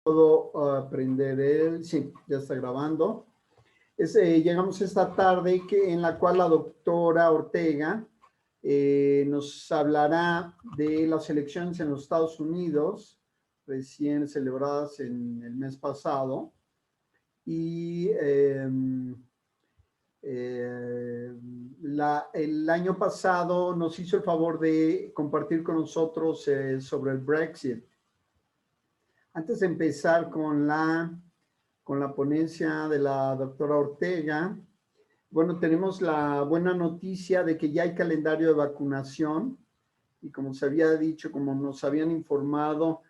Puedo aprender el... Sí, ya está grabando. Llegamos esta tarde en la cual la doctora Ortega nos hablará de las elecciones en los Estados Unidos, recién celebradas en el mes pasado. Y el año pasado nos hizo el favor de compartir con nosotros sobre el Brexit. Antes de empezar con la ponencia de la doctora Ortega, bueno, tenemos la buena noticia de que ya hay calendario de vacunación y como se había dicho, como nos habían informado,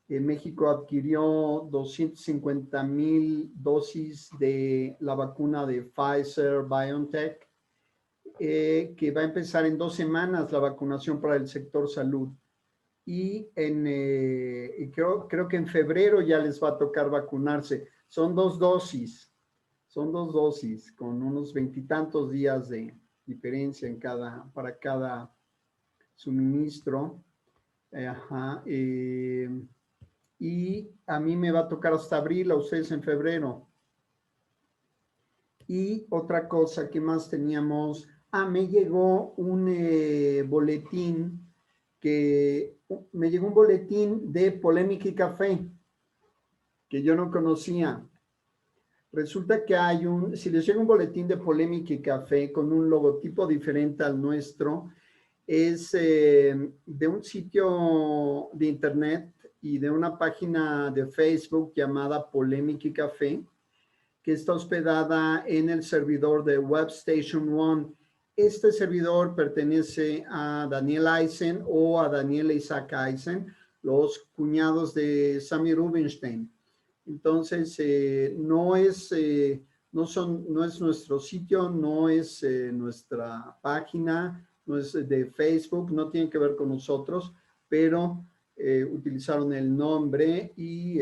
México adquirió 250,000 dosis de la vacuna de Pfizer BioNTech, que va a empezar en 2 semanas la vacunación para el sector salud. Y creo que en febrero ya les va a tocar vacunarse. Son dos dosis, con unos 20 y tantos días de diferencia para cada suministro. Y a mí me va a tocar hasta abril, a ustedes en febrero. Y otra cosa que más teníamos, me llegó un boletín de Polémica y Café, que yo no conocía. Resulta que si les llega un boletín de Polémica y Café con un logotipo diferente al nuestro, es de un sitio de internet y de una página de Facebook llamada Polémica y Café, que está hospedada en el servidor de WebStation One. Este servidor pertenece a Daniel Eisen o a Daniel e Isaac Eisen, los cuñados de Sammy Rubinstein. Entonces, no es nuestro sitio, no es nuestra página, no es de Facebook, no tiene que ver con nosotros, pero utilizaron el nombre y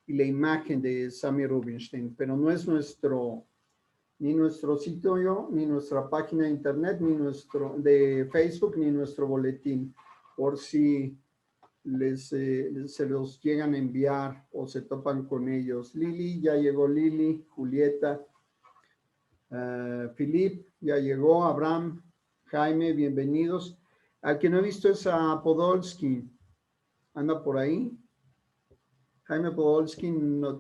la imagen de Sammy Rubinstein, pero no es ni nuestro sitio, ni nuestra página de internet, ni de Facebook, ni nuestro boletín, por si se los llegan a enviar o se topan con ellos. Lili, ya llegó Lili, Julieta, Filip, ya llegó, Abraham, Jaime, bienvenidos. Al que no he visto es a Podolsky, anda por ahí. Jaime Podolsky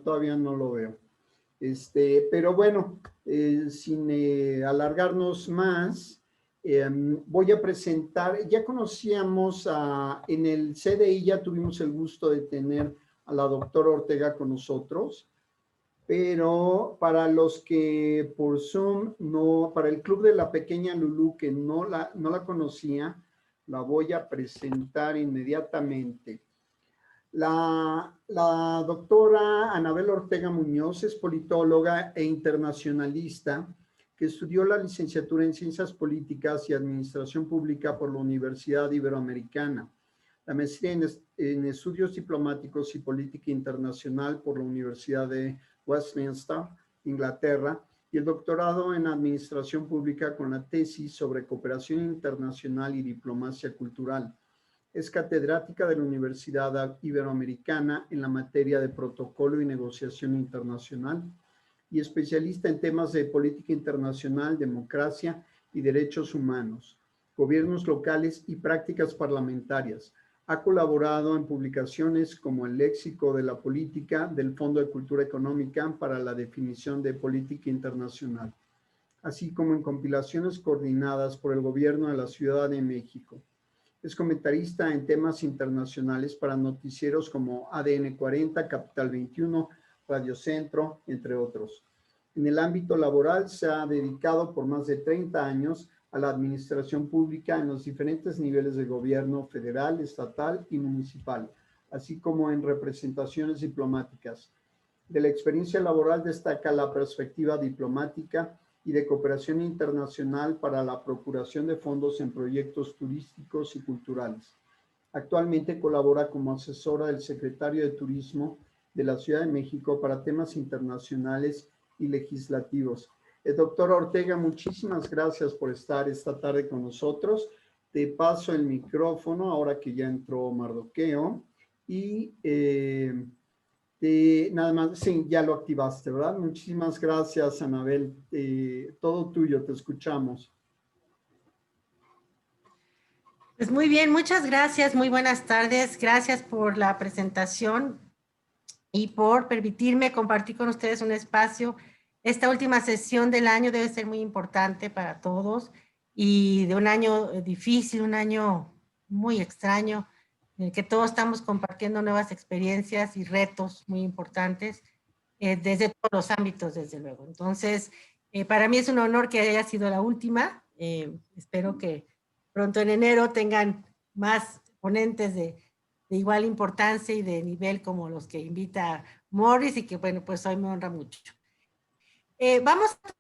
todavía no lo veo. Pero bueno, sin alargarnos más, voy a presentar, ya conocíamos en el CDI, ya tuvimos el gusto de tener a la doctora Ortega con nosotros, pero para los que por Zoom, para el Club de la Pequeña Lulú, que no la conocía, la voy a presentar inmediatamente. La doctora Anabel Ortega Muñoz es politóloga e internacionalista que estudió la licenciatura en Ciencias Políticas y Administración Pública por la Universidad Iberoamericana, la maestría en Estudios Diplomáticos y Política Internacional por la Universidad de Westminster, Inglaterra, y el doctorado en Administración Pública con la tesis sobre Cooperación Internacional y Diplomacia Cultural. Es catedrática de la Universidad Iberoamericana en la materia de protocolo y negociación internacional y especialista en temas de política internacional, democracia y derechos humanos, gobiernos locales y prácticas parlamentarias. Ha colaborado en publicaciones como el Léxico de la Política del Fondo de Cultura Económica para la definición de política internacional, así como en compilaciones coordinadas por el Gobierno de la Ciudad de México. Es comentarista en temas internacionales para noticieros como ADN 40, Capital 21, Radio Centro, entre otros. En el ámbito laboral se ha dedicado por más de 30 años a la administración pública en los diferentes niveles de gobierno federal, estatal y municipal, así como en representaciones diplomáticas. De la experiencia laboral destaca la perspectiva diplomática y de cooperación internacional para la procuración de fondos en proyectos turísticos y culturales. Actualmente colabora como asesora del secretario de Turismo de la Ciudad de México para temas internacionales y legislativos. Doctora Ortega, muchísimas gracias por estar esta tarde con nosotros. Te paso el micrófono ahora que ya entró Mardoqueo Y nada más, sí, ya lo activaste, ¿verdad? Muchísimas gracias, Anabel. Todo tuyo, te escuchamos. Pues muy bien, muchas gracias, muy buenas tardes. Gracias por la presentación y por permitirme compartir con ustedes un espacio. Esta última sesión del año debe ser muy importante para todos y de un año difícil, un año muy extraño, en el que todos estamos compartiendo nuevas experiencias y retos muy importantes desde todos los ámbitos, desde luego. Entonces, para mí es un honor que haya sido la última. Espero que pronto en enero tengan más ponentes de igual importancia y de nivel como los que invita Morris y que, bueno, pues hoy me honra mucho. Vamos a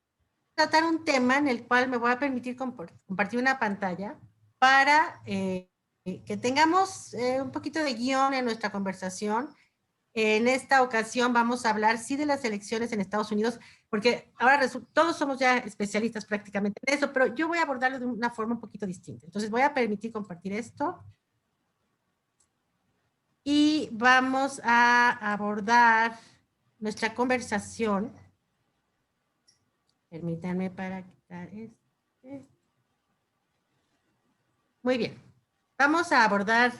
tratar un tema en el cual me voy a permitir compartir una pantalla para que tengamos un poquito de guión en nuestra conversación. En esta ocasión vamos a hablar, sí, de las elecciones en Estados Unidos, porque ahora todos somos ya especialistas prácticamente en eso, pero yo voy a abordarlo de una forma un poquito distinta. Entonces voy a permitir compartir esto. Y vamos a abordar nuestra conversación. Permítanme para quitar este. Muy bien. Vamos a abordar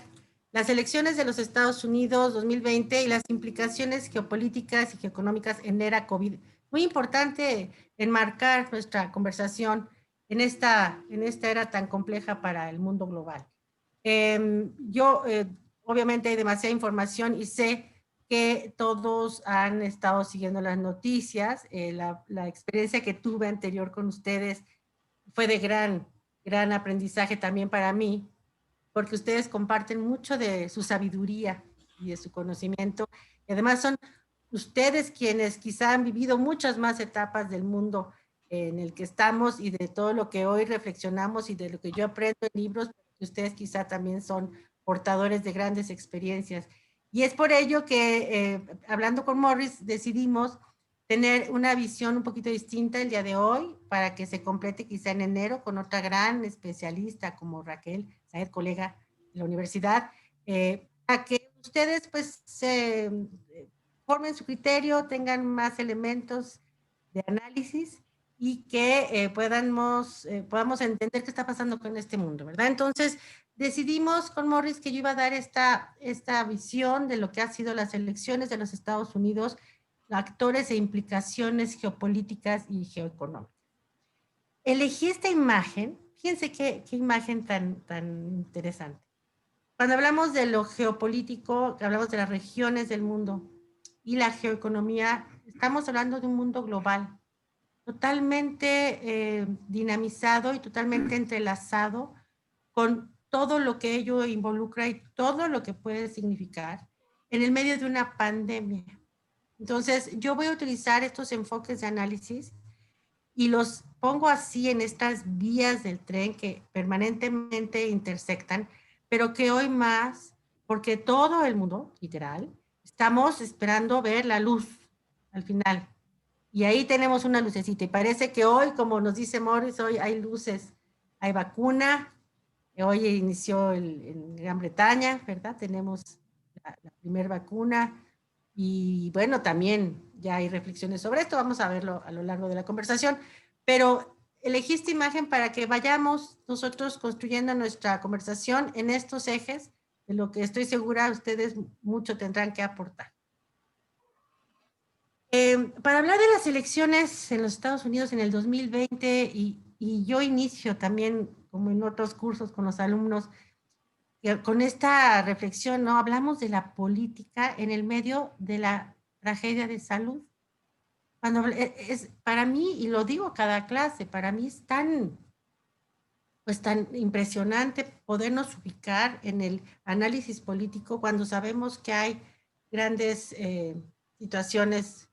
las elecciones de los Estados Unidos 2020 y las implicaciones geopolíticas y geoeconómicas en era COVID. Muy importante enmarcar nuestra conversación en esta era tan compleja para el mundo global. Obviamente hay demasiada información y sé que todos han estado siguiendo las noticias. La experiencia que tuve anterior con ustedes fue de gran aprendizaje también para mí, porque ustedes comparten mucho de su sabiduría y de su conocimiento. Y además son ustedes quienes quizá han vivido muchas más etapas del mundo en el que estamos y de todo lo que hoy reflexionamos y de lo que yo aprendo en libros, que ustedes quizá también son portadores de grandes experiencias. Y es por ello que, hablando con Morris, decidimos tener una visión un poquito distinta el día de hoy para que se complete quizá en enero con otra gran especialista como Raquel Saed, colega de la universidad, para que ustedes pues se formen su criterio, tengan más elementos de análisis y que podamos entender qué está pasando con este mundo, ¿verdad? Entonces, decidimos con Morris que yo iba a dar esta visión de lo que han sido las elecciones de los Estados Unidos, actores e implicaciones geopolíticas y geoeconómicas. Elegí esta imagen, fíjense qué imagen tan interesante. Cuando hablamos de lo geopolítico, hablamos de las regiones del mundo y la geoeconomía, estamos hablando de un mundo global, totalmente dinamizado y totalmente entrelazado con todo lo que ello involucra y todo lo que puede significar en el medio de una pandemia. Entonces, yo voy a utilizar estos enfoques de análisis y los pongo así en estas vías del tren que permanentemente intersectan, pero que hoy más, porque todo el mundo, literal, estamos esperando ver la luz al final. Y ahí tenemos una lucecita. Y parece que hoy, como nos dice Morris, hoy hay luces, hay vacuna. Hoy inició en Gran Bretaña, ¿verdad? Tenemos la primera vacuna. Y bueno, también ya hay reflexiones sobre esto. Vamos a verlo a lo largo de la conversación. Pero elegí esta imagen para que vayamos nosotros construyendo nuestra conversación en estos ejes, de lo que estoy segura ustedes mucho tendrán que aportar. Para hablar de las elecciones en los Estados Unidos en el 2020 y yo inicio también, como en otros cursos con los alumnos, con esta reflexión, ¿no? Hablamos de la política en el medio de la tragedia de salud. Cuando es para mí, y lo digo cada clase, para mí es tan impresionante podernos ubicar en el análisis político cuando sabemos que hay grandes situaciones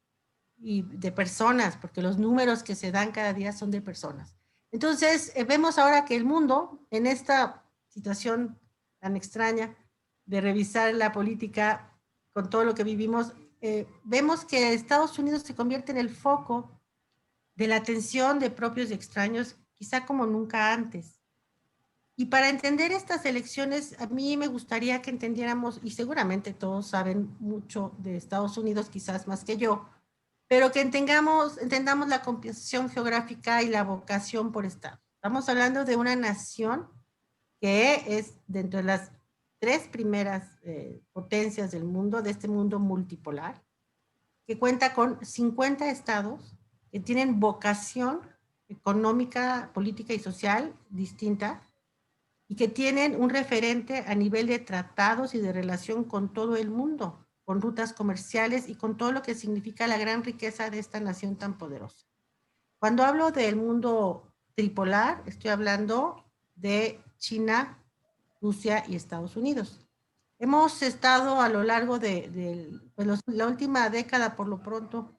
y de personas, porque los números que se dan cada día son de personas. Entonces, vemos ahora que el mundo, en esta situación tan extraña de revisar la política con todo lo que vivimos, vemos que Estados Unidos se convierte en el foco de la atención de propios y extraños, quizá como nunca antes. Y para entender estas elecciones, a mí me gustaría que entendiéramos, y seguramente todos saben mucho de Estados Unidos, quizás más que yo, pero que entendamos la composición geográfica y la vocación por Estado. Estamos hablando de una nación que es dentro de las tres primeras potencias del mundo, de este mundo multipolar, que cuenta con 50 estados que tienen vocación económica, política y social distinta, y que tienen un referente a nivel de tratados y de relación con todo el mundo, con rutas comerciales y con todo lo que significa la gran riqueza de esta nación tan poderosa. Cuando hablo del mundo tripolar, estoy hablando de China, Rusia y Estados Unidos. Hemos estado a lo largo de la última década, por lo pronto,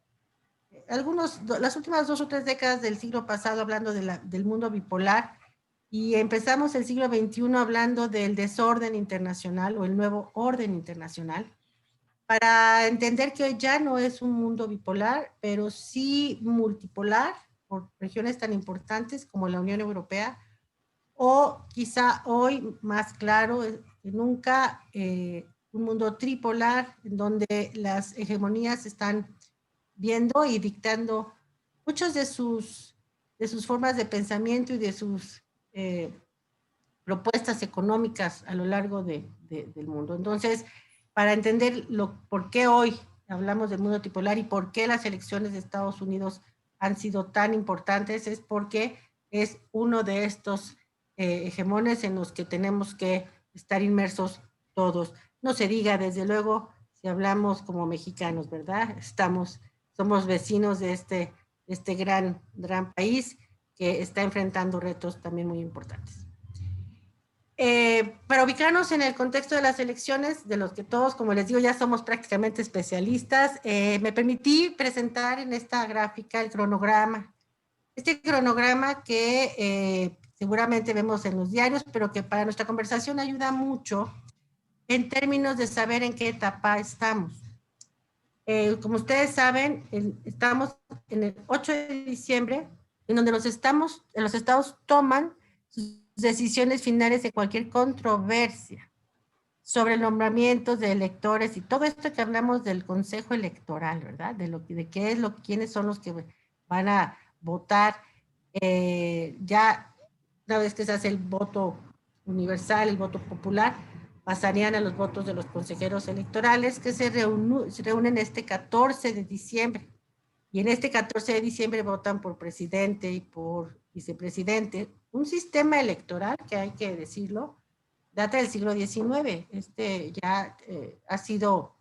las últimas 2 o 3 décadas del siglo pasado hablando del mundo bipolar, y empezamos el siglo XXI hablando del desorden internacional o el nuevo orden internacional, para entender que hoy ya no es un mundo bipolar, pero sí multipolar por regiones tan importantes como la Unión Europea, o quizá hoy más claro que nunca, un mundo tripolar en donde las hegemonías están viendo y dictando muchos de sus formas de pensamiento y de sus propuestas económicas a lo largo del mundo. Entonces, para entender por qué hoy hablamos del mundo tripolar y por qué las elecciones de Estados Unidos han sido tan importantes, es porque es uno de estos hegemones en los que tenemos que estar inmersos todos. No se diga, desde luego, si hablamos como mexicanos, ¿verdad? Somos vecinos de este gran país que está enfrentando retos también muy importantes. Para ubicarnos en el contexto de las elecciones, de los que todos, como les digo, ya somos prácticamente especialistas, me permití presentar en esta gráfica el cronograma. Este cronograma que seguramente vemos en los diarios, pero que para nuestra conversación ayuda mucho en términos de saber en qué etapa estamos. Como ustedes saben, estamos en el 8 de diciembre, en donde los estados toman sus decisiones finales de cualquier controversia sobre nombramientos de electores y todo esto que hablamos del Consejo Electoral, ¿verdad? De qué es quiénes son los que van a votar. Ya una vez que se hace el voto universal, el voto popular, pasarían a los votos de los consejeros electorales que se reúnen este 14 de diciembre. Y en este 14 de diciembre votan por presidente y por vicepresidente. Un sistema electoral que hay que decirlo, data del siglo XIX. Ya ha sido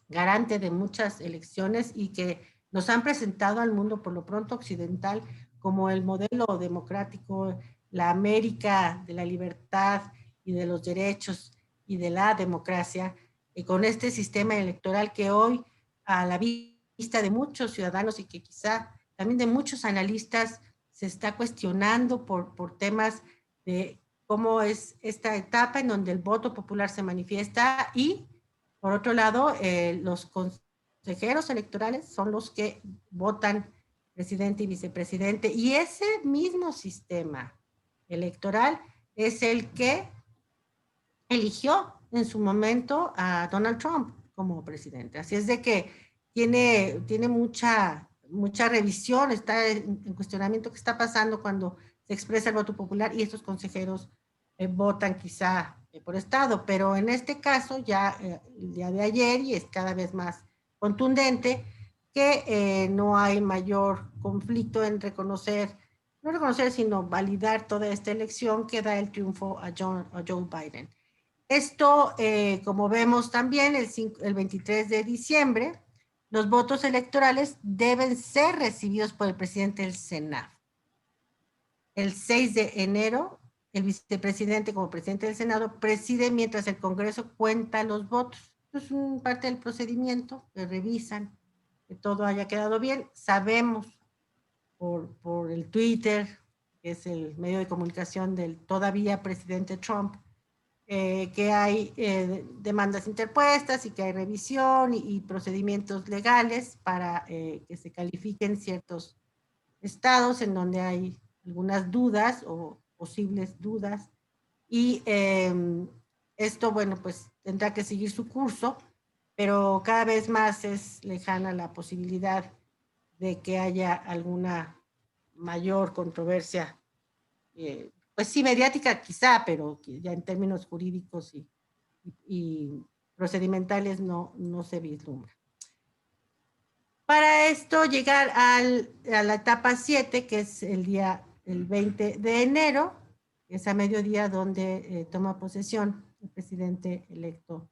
garante de muchas elecciones y que nos han presentado al mundo, por lo pronto occidental, como el modelo democrático, la América de la libertad y de los derechos y de la democracia, y con este sistema electoral que hoy, a la vista de muchos ciudadanos y que quizá también de muchos analistas, se está cuestionando por temas de cómo es esta etapa en donde el voto popular se manifiesta. Y por otro lado, los consejeros electorales son los que votan presidente y vicepresidente, y ese mismo sistema electoral es el que eligió en su momento a Donald Trump como presidente. Así es de que tiene mucha revisión, está en cuestionamiento qué está pasando cuando se expresa el voto popular y estos consejeros votan quizá por estado, pero en este caso ya el día de ayer, y es cada vez más contundente, que no hay mayor conflicto en no reconocer, sino validar toda esta elección que da el triunfo a Joe Biden. Esto, como vemos también, el 23 de diciembre, los votos electorales deben ser recibidos por el presidente del Senado. El 6 de enero, el vicepresidente, como presidente del Senado, preside mientras el Congreso cuenta los votos. Esto es parte del procedimiento, que revisan que todo haya quedado bien. Sabemos por el Twitter, que es el medio de comunicación del todavía presidente Trump, que hay demandas interpuestas y que hay revisión y procedimientos legales para que se califiquen ciertos estados en donde hay algunas dudas o posibles dudas y esto, bueno, pues tendrá que seguir su curso, pero cada vez más es lejana la posibilidad de que haya alguna mayor controversia, pues sí, mediática quizá, pero ya en términos jurídicos y procedimentales no se vislumbra. Para esto llegar a la etapa 7, que es el 20 de enero, es a mediodía donde toma posesión el presidente electo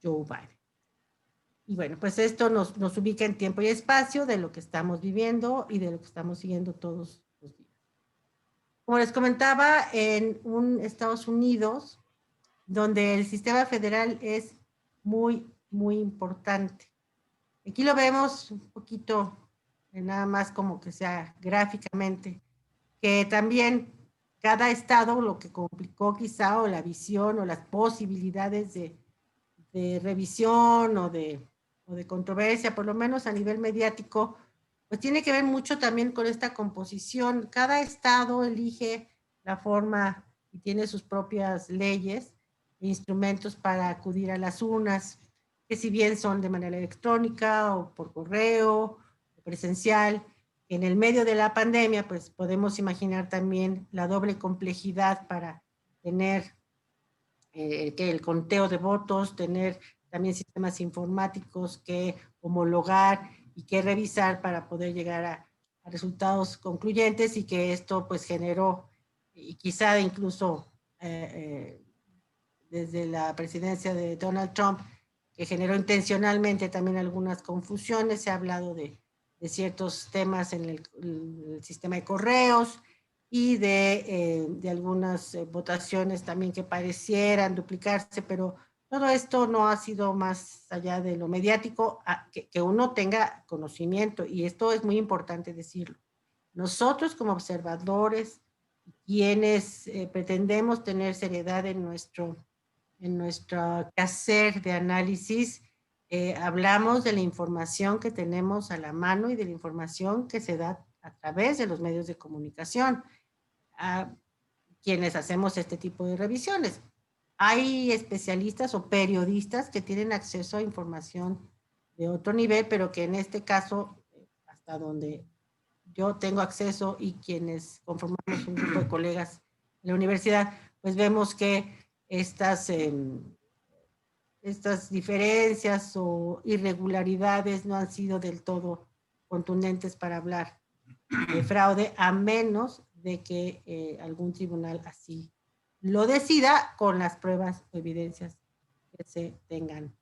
Joe Biden. Y bueno, pues esto nos ubica en tiempo y espacio de lo que estamos viviendo y de lo que estamos siguiendo todos los días. Como les comentaba, en Estados Unidos, donde el sistema federal es muy, muy importante. Aquí lo vemos un poquito, nada más como que sea gráficamente, que también cada estado, lo que complicó quizá, o la visión o las posibilidades de revisión o de controversia, por lo menos a nivel mediático, pues tiene que ver mucho también con esta composición. Cada estado elige la forma y tiene sus propias leyes e instrumentos para acudir a las urnas, que si bien son de manera electrónica o por correo, o presencial. En el medio de la pandemia, pues podemos imaginar también la doble complejidad para tener que el conteo de votos, tener también sistemas informáticos que homologar y que revisar para poder llegar a resultados concluyentes, y que esto pues generó, y quizá incluso desde la presidencia de Donald Trump, que generó intencionalmente también algunas confusiones. Se ha hablado de ciertos temas en el sistema de correos y de algunas votaciones también que parecieran duplicarse, pero todo esto no ha sido más allá de lo mediático, que uno tenga conocimiento, y esto es muy importante decirlo. Nosotros como observadores, quienes pretendemos tener seriedad en nuestro quehacer de análisis, hablamos de la información que tenemos a la mano y de la información que se da a través de los medios de comunicación a quienes hacemos este tipo de revisiones. Hay especialistas o periodistas que tienen acceso a información de otro nivel, pero que en este caso, hasta donde yo tengo acceso y quienes conformamos un grupo de colegas en la universidad, pues vemos que estas diferencias o irregularidades no han sido del todo contundentes para hablar de fraude, a menos de que algún tribunal así lo decida con las pruebas o evidencias que se tengan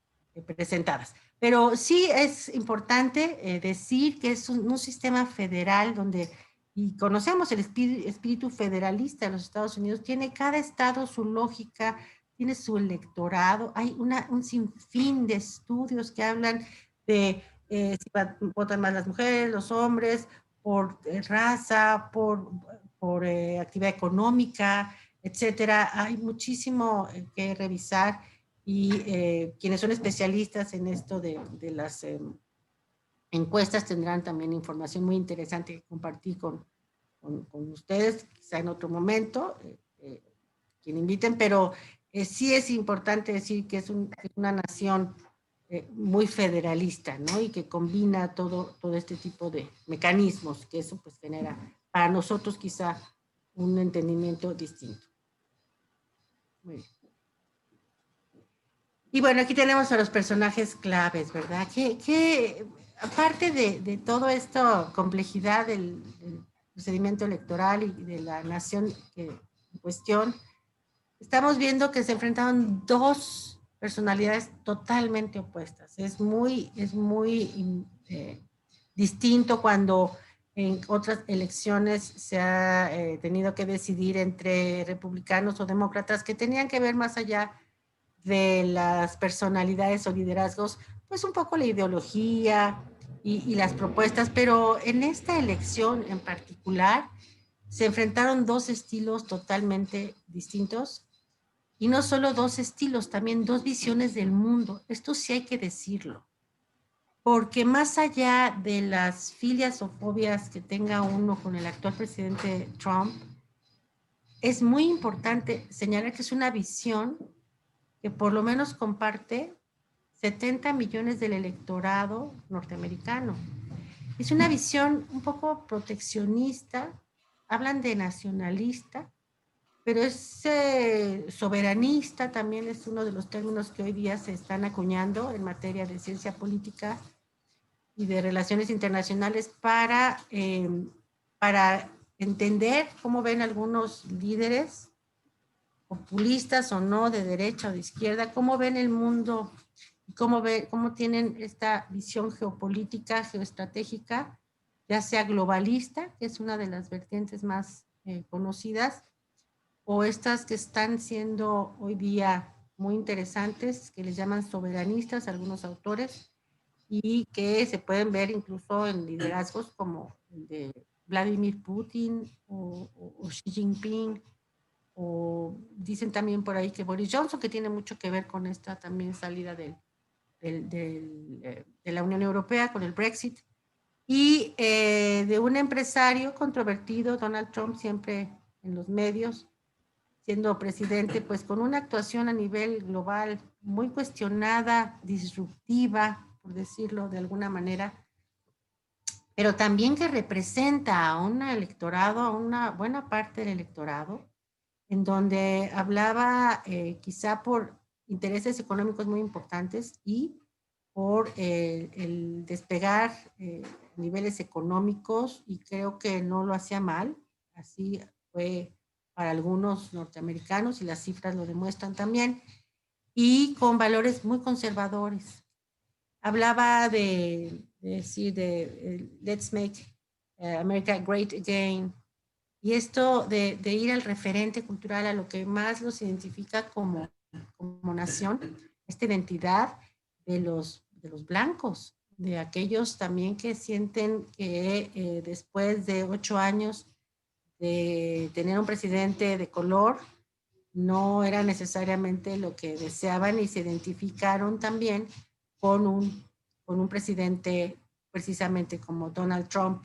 presentadas. Pero sí es importante decir que es un sistema federal donde, y conocemos el espíritu federalista de los Estados Unidos, tiene cada estado su lógica, tiene su electorado. Hay un sinfín de estudios que hablan de si votan más las mujeres, los hombres, por raza, por actividad económica, etcétera. Hay muchísimo que revisar, y quienes son especialistas en esto de las encuestas tendrán también información muy interesante que compartir con ustedes, quizá en otro momento, quien inviten, pero sí es importante decir que es una nación muy federalista, ¿no? Y que combina todo este tipo de mecanismos, que eso pues genera para nosotros quizá un entendimiento distinto. Muy bien. Y bueno, aquí tenemos a los personajes claves, ¿verdad? Que aparte de toda esta complejidad del procedimiento electoral y de la nación en cuestión, estamos viendo que se enfrentaron dos personalidades totalmente opuestas. Es muy distinto cuando en otras elecciones se ha tenido que decidir entre republicanos o demócratas, que tenían que ver más allá de las personalidades o liderazgos, pues un poco la ideología y las propuestas, pero en esta elección en particular se enfrentaron dos estilos totalmente distintos, y no solo dos estilos, también dos visiones del mundo. Esto sí hay que decirlo, porque más allá de las filias o fobias que tenga uno con el actual presidente Trump, es muy importante señalar que es una visión que por lo menos comparte 70 millones del electorado norteamericano. Es una visión un poco proteccionista, hablan de nacionalista, pero es soberanista, también es uno de los términos que hoy día se están acuñando en materia de ciencia política y de relaciones internacionales para entender cómo ven algunos líderes, populistas o no, de derecha o de izquierda, cómo ven el mundo, cómo tienen esta visión geopolítica, geoestratégica, ya sea globalista, que es una de las vertientes más conocidas, o estas que están siendo hoy día muy interesantes, que les llaman soberanistas algunos autores, y que se pueden ver incluso en liderazgos como el de Vladimir Putin o Xi Jinping, o dicen también por ahí que Boris Johnson, que tiene mucho que ver con esta también salida de la Unión Europea, con el Brexit, y de un empresario controvertido, Donald Trump, siempre en los medios, siendo presidente, pues con una actuación a nivel global muy cuestionada, disruptiva, por decirlo de alguna manera, pero también que representa a un electorado, a una buena parte del electorado, en donde hablaba quizá por intereses económicos muy importantes y por el despegar niveles económicos, y creo que no lo hacía mal, así fue para algunos norteamericanos y las cifras lo demuestran también, y con valores muy conservadores. Hablaba de decir let's make America great again, y esto de ir al referente cultural, a lo que más los identifica como nación, esta identidad de los blancos, de aquellos también que sienten que después de 8 años de tener un presidente de color, no era necesariamente lo que deseaban, y se identificaron también con un presidente precisamente como Donald Trump.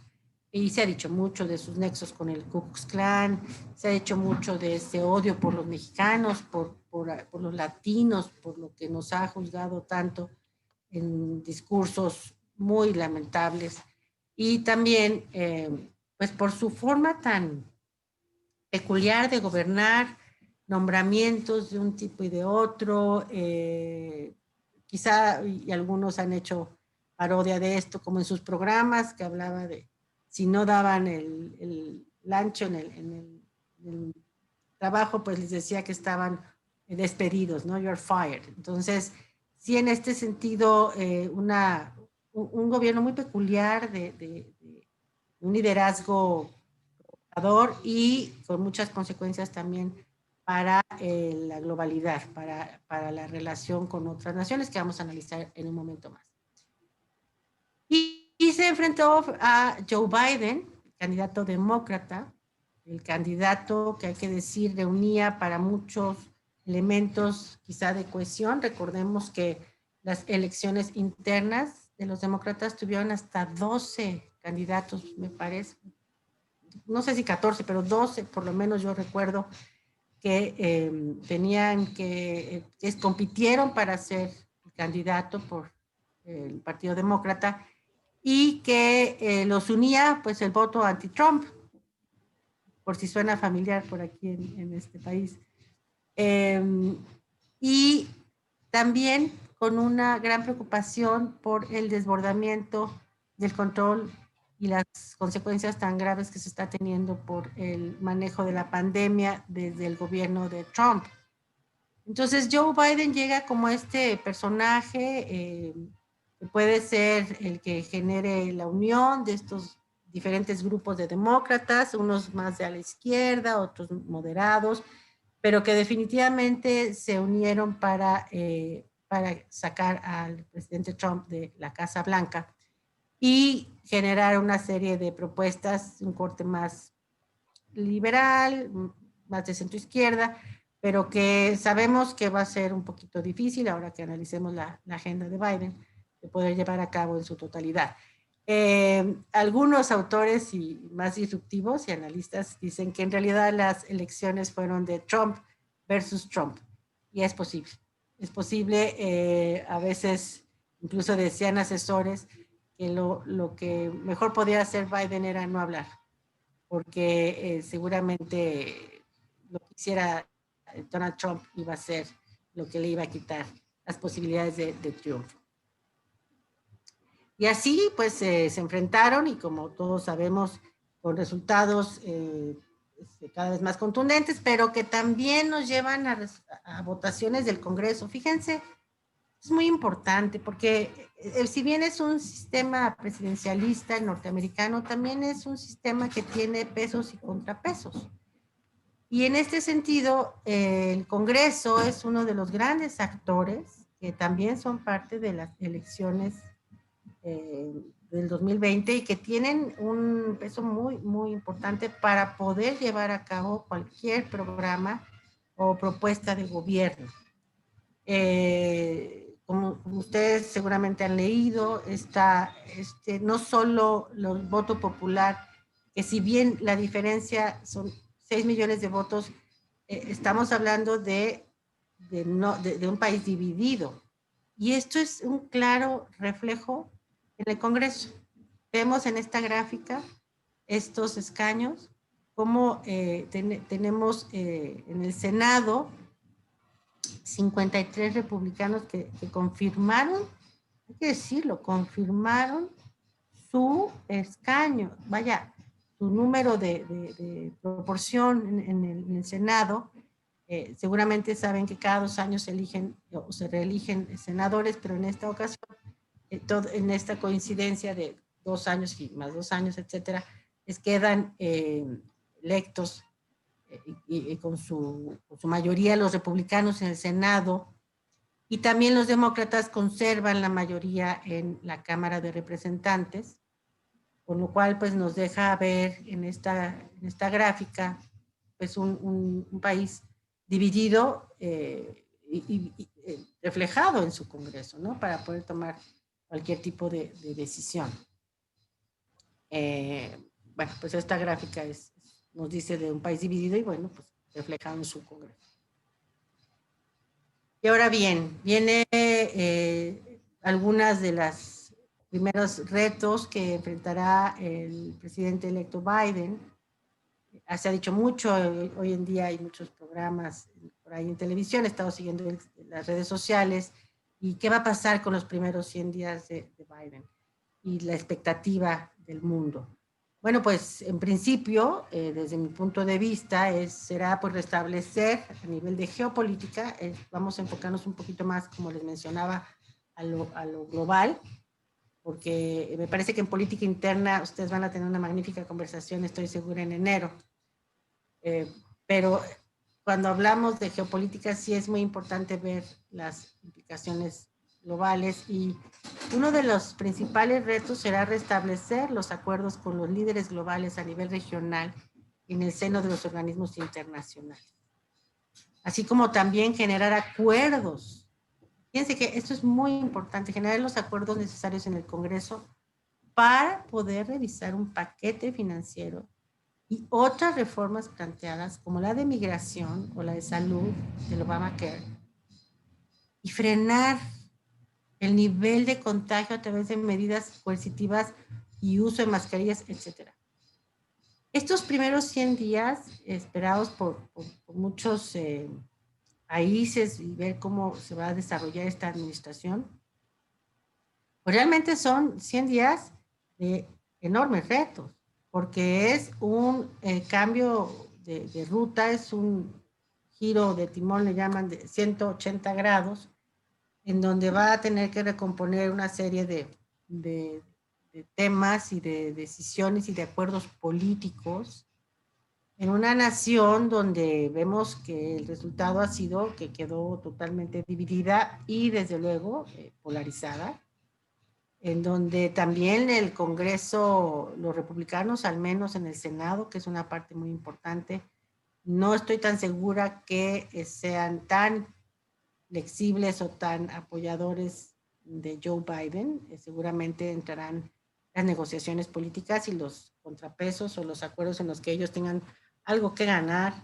Y se ha dicho mucho de sus nexos con el Ku Klux Klan, se ha dicho mucho de ese odio por los mexicanos, por los latinos, por lo que nos ha juzgado tanto en discursos muy lamentables. Y también, pues por su forma tan peculiar de gobernar, nombramientos de un tipo y de otro, quizá, y algunos han hecho parodia de esto, como en sus programas, que hablaba de si no daban el ancho en el trabajo, pues les decía que estaban despedidos, ¿no? You're fired. Entonces, sí, en este sentido, un gobierno muy peculiar de un liderazgo y con muchas consecuencias también para la globalidad, para la relación con otras naciones, que vamos a analizar en un momento más. Y se enfrentó a Joe Biden, candidato demócrata, el candidato que hay que decir reunía para muchos elementos quizá de cohesión. Recordemos que las elecciones internas de los demócratas tuvieron hasta 12 candidatos, me parece, no sé si 14, pero 12 por lo menos yo recuerdo, que tenían que compitieron para ser candidato por el Partido Demócrata, y que los unía pues el voto anti-Trump, por si suena familiar por aquí en este país. Y también con una gran preocupación por el desbordamiento del control y las consecuencias tan graves que se está teniendo por el manejo de la pandemia desde el gobierno de Trump. Entonces Joe Biden llega como este personaje que puede ser el que genere la unión de estos diferentes grupos de demócratas, unos más de a la izquierda, otros moderados, pero que definitivamente se unieron para sacar al presidente Trump de la Casa Blanca y generar una serie de propuestas, un corte más liberal, más de centro izquierda, pero que sabemos que va a ser un poquito difícil ahora que analicemos la agenda de Biden, de poder llevar a cabo en su totalidad. Algunos autores y más disruptivos y analistas dicen que en realidad las elecciones fueron de Trump versus Trump. Y es posible. Es posible, a veces incluso decían asesores que lo que mejor podía hacer Biden era no hablar, porque seguramente lo que hiciera Donald Trump iba a ser lo que le iba a quitar las posibilidades de triunfo. Y así, pues, se enfrentaron y como todos sabemos, con resultados cada vez más contundentes, pero que también nos llevan a votaciones del Congreso. Fíjense, es muy importante porque si bien es un sistema presidencialista norteamericano, también es un sistema que tiene pesos y contrapesos. Y en este sentido, el Congreso es uno de los grandes actores que también son parte de las elecciones del 2020 y que tienen un peso muy, muy importante para poder llevar a cabo cualquier programa o propuesta de gobierno. Como ustedes seguramente han leído, no solo el voto popular, que si bien la diferencia son 6 millones de votos, estamos hablando de un país dividido. Y esto es un claro reflejo en el Congreso. Vemos en esta gráfica estos escaños, como tenemos en el Senado 53 republicanos que confirmaron, hay que decirlo, confirmaron su escaño, vaya, su número de proporción en el Senado. Seguramente saben que cada 2 años se eligen o se reeligen senadores, pero en esta ocasión, en esta coincidencia de 2 años y más 2 años, etcétera, quedan electos y con su mayoría los republicanos en el Senado, y también los demócratas conservan la mayoría en la Cámara de Representantes, con lo cual pues nos deja ver en esta gráfica pues un país dividido y reflejado en su Congreso, ¿no? Para poder tomar cualquier tipo de decisión. Bueno, pues esta gráfica nos dice de un país dividido y bueno, pues reflejado en su Congreso. Y ahora bien, viene algunas de las primeros retos que enfrentará el presidente electo Biden. Se ha dicho mucho, hoy en día hay muchos programas por ahí en televisión, he estado siguiendo las redes sociales, y qué va a pasar con los primeros 100 días de Biden y la expectativa del mundo. Bueno, pues en principio, desde mi punto de vista, será pues restablecer a nivel de geopolítica, vamos a enfocarnos un poquito más, como les mencionaba, a lo global, porque me parece que en política interna ustedes van a tener una magnífica conversación, estoy segura, en enero. Pero cuando hablamos de geopolítica sí es muy importante ver las implicaciones globales, y uno de los principales retos será restablecer los acuerdos con los líderes globales a nivel regional en el seno de los organismos internacionales, así como también generar acuerdos. Fíjense que esto es muy importante, generar los acuerdos necesarios en el Congreso para poder revisar un paquete financiero y otras reformas planteadas como la de migración o la de salud del Obamacare, y frenar el nivel de contagio a través de medidas coercitivas y uso de mascarillas, etc. Estos primeros 100 días esperados por muchos países, y ver cómo se va a desarrollar esta administración, pues realmente son 100 días de enormes retos, porque es un cambio de ruta, es un giro de timón, le llaman, de 180 grados, en donde va a tener que recomponer una serie de temas y de decisiones y de acuerdos políticos en una nación donde vemos que el resultado ha sido que quedó totalmente dividida y desde luego polarizada, en donde también el Congreso, los republicanos, al menos en el Senado, que es una parte muy importante, no estoy tan segura que sean tan flexibles o tan apoyadores de Joe Biden. Seguramente entrarán las negociaciones políticas y los contrapesos o los acuerdos en los que ellos tengan algo que ganar,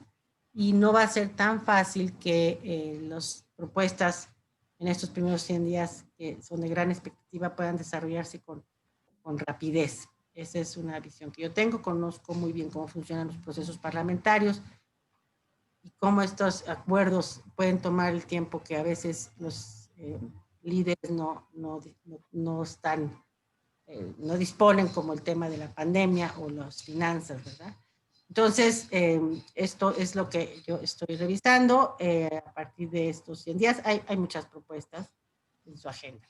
y no va a ser tan fácil que las propuestas en estos primeros 100 días, que son de gran expectativa, puedan desarrollarse con rapidez. Esa es una visión que yo tengo. Conozco muy bien cómo funcionan los procesos parlamentarios y cómo estos acuerdos pueden tomar el tiempo que a veces los líderes no están, no disponen, como el tema de la pandemia o las finanzas, ¿verdad? Entonces, esto es lo que yo estoy revisando. A partir de estos 100 días hay muchas propuestas en su agenda.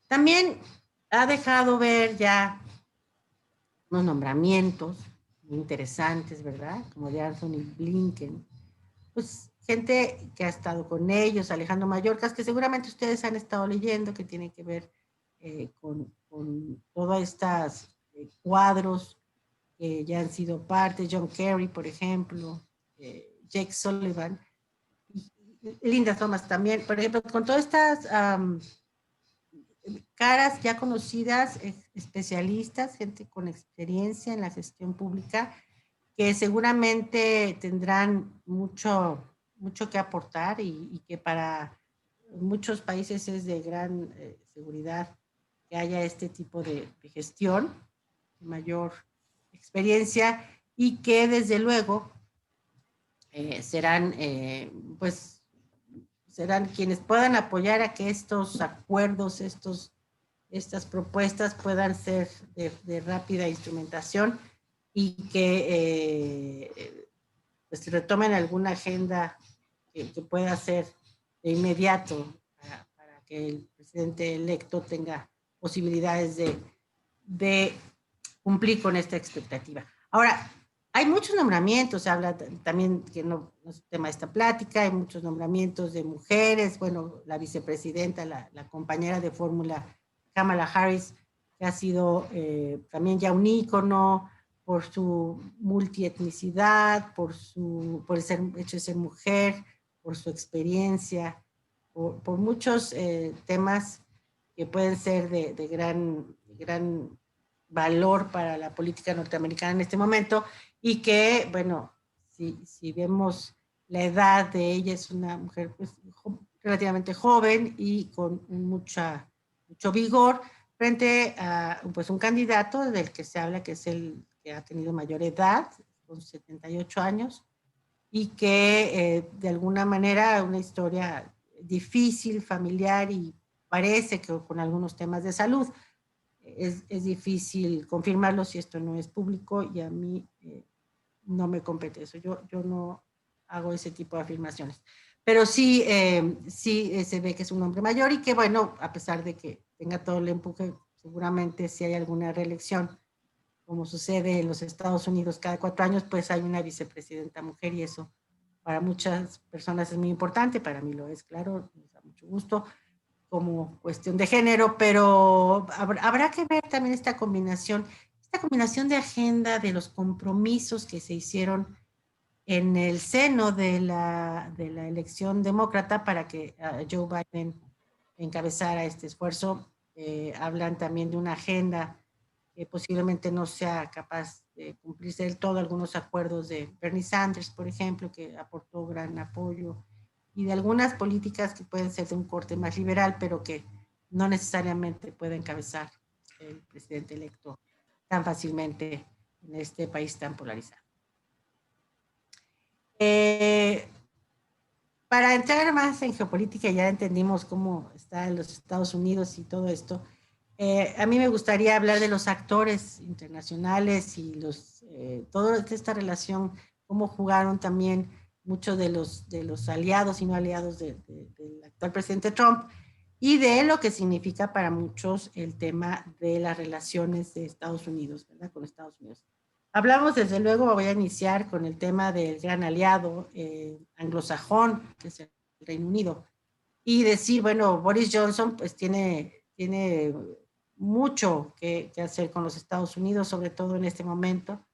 También ha dejado ver ya unos nombramientos muy interesantes, ¿verdad? Como de Anthony Blinken. Pues gente que ha estado con ellos, Alejandro Mayorkas, que seguramente ustedes han estado leyendo, que tiene que ver con todos estos cuadros que ya han sido parte, John Kerry, por ejemplo, Jake Sullivan, Linda Thomas también, por ejemplo, con todas estas caras ya conocidas, especialistas, gente con experiencia en la gestión pública, que seguramente tendrán mucho que aportar y que para muchos países es de gran seguridad que haya este tipo de gestión, mayor experiencia, y que desde luego serán quienes puedan apoyar a que estos acuerdos, estas propuestas puedan ser de rápida instrumentación y que pues retomen alguna agenda que pueda ser de inmediato para que el presidente electo tenga posibilidades de cumplir con esta expectativa. Ahora, hay muchos nombramientos, se habla también, que no es el tema de esta plática, hay muchos nombramientos de mujeres, bueno, la vicepresidenta, la compañera de fórmula, Kamala Harris, que ha sido también ya un ícono por su multietnicidad, por el hecho de ser mujer, por su experiencia, por muchos temas que pueden ser de gran valor para la política norteamericana en este momento, y que, bueno, si vemos la edad de ella, es una mujer pues, relativamente joven y con mucho vigor, frente a pues, un candidato del que se habla que es el que ha tenido mayor edad, con 78 años, y que de alguna manera una historia difícil, familiar, y parece que con algunos temas de salud. Es difícil confirmarlo si esto no es público, y a mí no me compete eso. Yo no hago ese tipo de afirmaciones. Pero sí, se ve que es un hombre mayor y que, bueno, a pesar de que tenga todo el empuje, seguramente si hay alguna reelección, como sucede en los Estados Unidos cada 4 años, pues hay una vicepresidenta mujer, y eso para muchas personas es muy importante, para mí lo es, claro, nos da mucho gusto como cuestión de género, pero habrá que ver también esta combinación de agenda, de los compromisos que se hicieron en el seno de la elección demócrata para que Joe Biden encabezara este esfuerzo. Hablan también de una agenda que posiblemente no sea capaz de cumplirse del todo, algunos acuerdos de Bernie Sanders, por ejemplo, que aportó gran apoyo, y de algunas políticas que pueden ser de un corte más liberal, pero que no necesariamente puede encabezar el presidente electo tan fácilmente en este país tan polarizado. Para entrar más en geopolítica, ya entendimos cómo está en los Estados Unidos y todo esto. A mí me gustaría hablar de los actores internacionales y toda esta relación, cómo jugaron también muchos de los aliados y no aliados del actual presidente Trump, y de lo que significa para muchos el tema de las relaciones de Estados Unidos, ¿verdad? Con Estados Unidos. Hablamos, desde luego, voy a iniciar con el tema del gran aliado anglosajón, que es el Reino Unido, y decir, bueno, Boris Johnson pues tiene mucho que hacer con los Estados Unidos, sobre todo en este momento,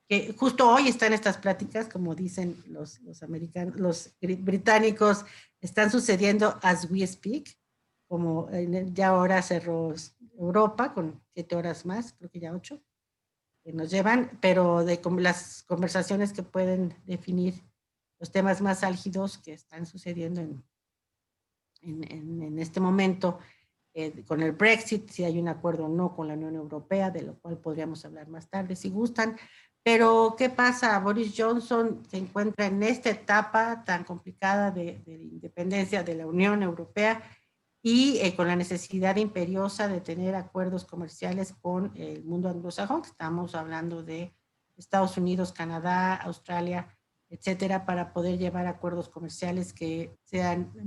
que justo hoy están estas pláticas, como dicen los americanos, los británicos, están sucediendo as we speak, como ya ahora cerró Europa con 7 horas más, creo que ya 8, que nos llevan, pero de las conversaciones que pueden definir los temas más álgidos que están sucediendo en este momento, con el Brexit, si hay un acuerdo o no con la Unión Europea, de lo cual podríamos hablar más tarde si gustan. Pero, ¿qué pasa? Boris Johnson se encuentra en esta etapa tan complicada de independencia de la Unión Europea y con la necesidad imperiosa de tener acuerdos comerciales con el mundo anglosajón. Estamos hablando de Estados Unidos, Canadá, Australia, etcétera, para poder llevar acuerdos comerciales que sean de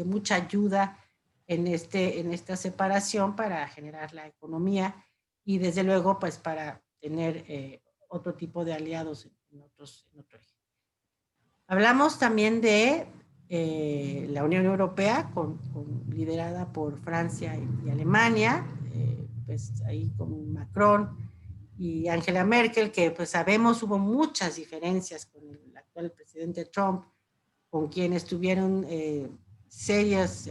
mucha ayuda en esta separación para generar la economía y desde luego pues para tener otro tipo de aliados en otro eje. Hablamos también de la Unión Europea, liderada por Francia y Alemania, pues ahí con Macron y Angela Merkel, que pues sabemos hubo muchas diferencias con el actual presidente Trump, con quienes tuvieron serios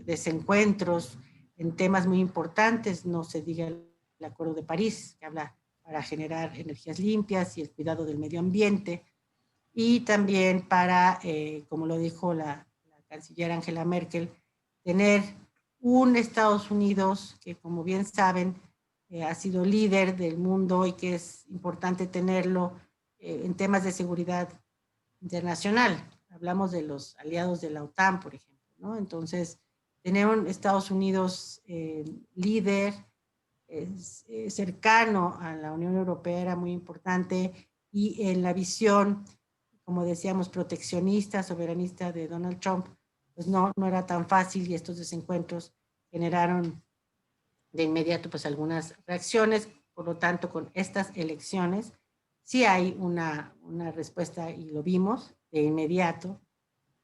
desencuentros en temas muy importantes, no se diga el Acuerdo de París, que habla para generar energías limpias y el cuidado del medio ambiente, y también para, como lo dijo la canciller Angela Merkel, tener un Estados Unidos que, como bien saben, ha sido líder del mundo y que es importante tenerlo en temas de seguridad internacional. Hablamos de los aliados de la OTAN, por ejemplo, ¿no? Entonces, tener un Estados Unidos líder, cercano a la Unión Europea era muy importante, y en la visión, como decíamos, proteccionista, soberanista de Donald Trump, pues no era tan fácil, y estos desencuentros generaron de inmediato pues algunas reacciones. Por lo tanto, con estas elecciones sí hay una respuesta, y lo vimos de inmediato,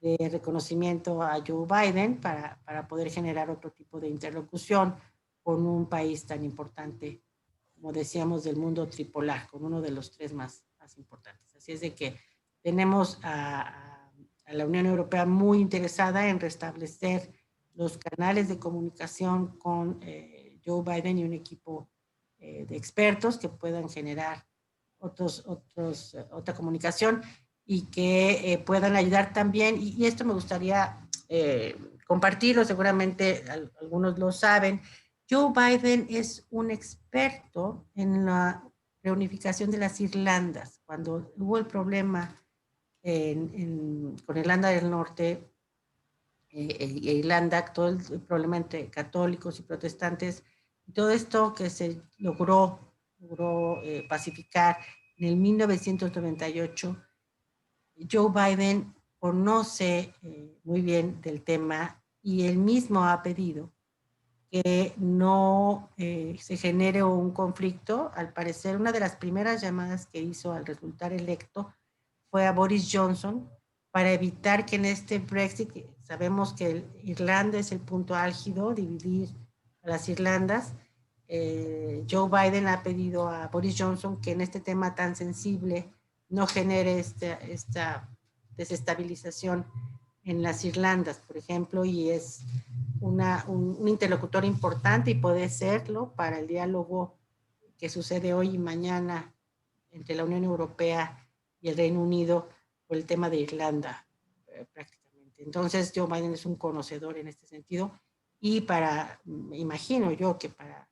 de reconocimiento a Joe Biden para poder generar otro tipo de interlocución con un país tan importante, como decíamos, del mundo tripolar, con uno de los 3 más importantes. Así es de que tenemos a la Unión Europea muy interesada en restablecer los canales de comunicación con Joe Biden y un equipo de expertos que puedan generar otra comunicación y que puedan ayudar también, y esto me gustaría compartirlo, seguramente algunos lo saben. Joe Biden es un experto en la reunificación de las Irlandas. Cuando hubo el problema con Irlanda del Norte e Irlanda, todo el problema entre católicos y protestantes, todo esto que se logró pacificar en el 1998, Joe Biden conoce muy bien del tema, y él mismo ha pedido que no se genere un conflicto. Al parecer, una de las primeras llamadas que hizo al resultar electo fue a Boris Johnson para evitar que en este Brexit, sabemos que Irlanda es el punto álgido, dividir a las Irlandas. Joe Biden ha pedido a Boris Johnson que en este tema tan sensible no genere esta desestabilización en las Irlandas, por ejemplo, y es un interlocutor importante, y puede serlo para el diálogo que sucede hoy y mañana entre la Unión Europea y el Reino Unido por el tema de Irlanda, prácticamente. Entonces, Joe Biden es un conocedor en este sentido, y imagino yo que para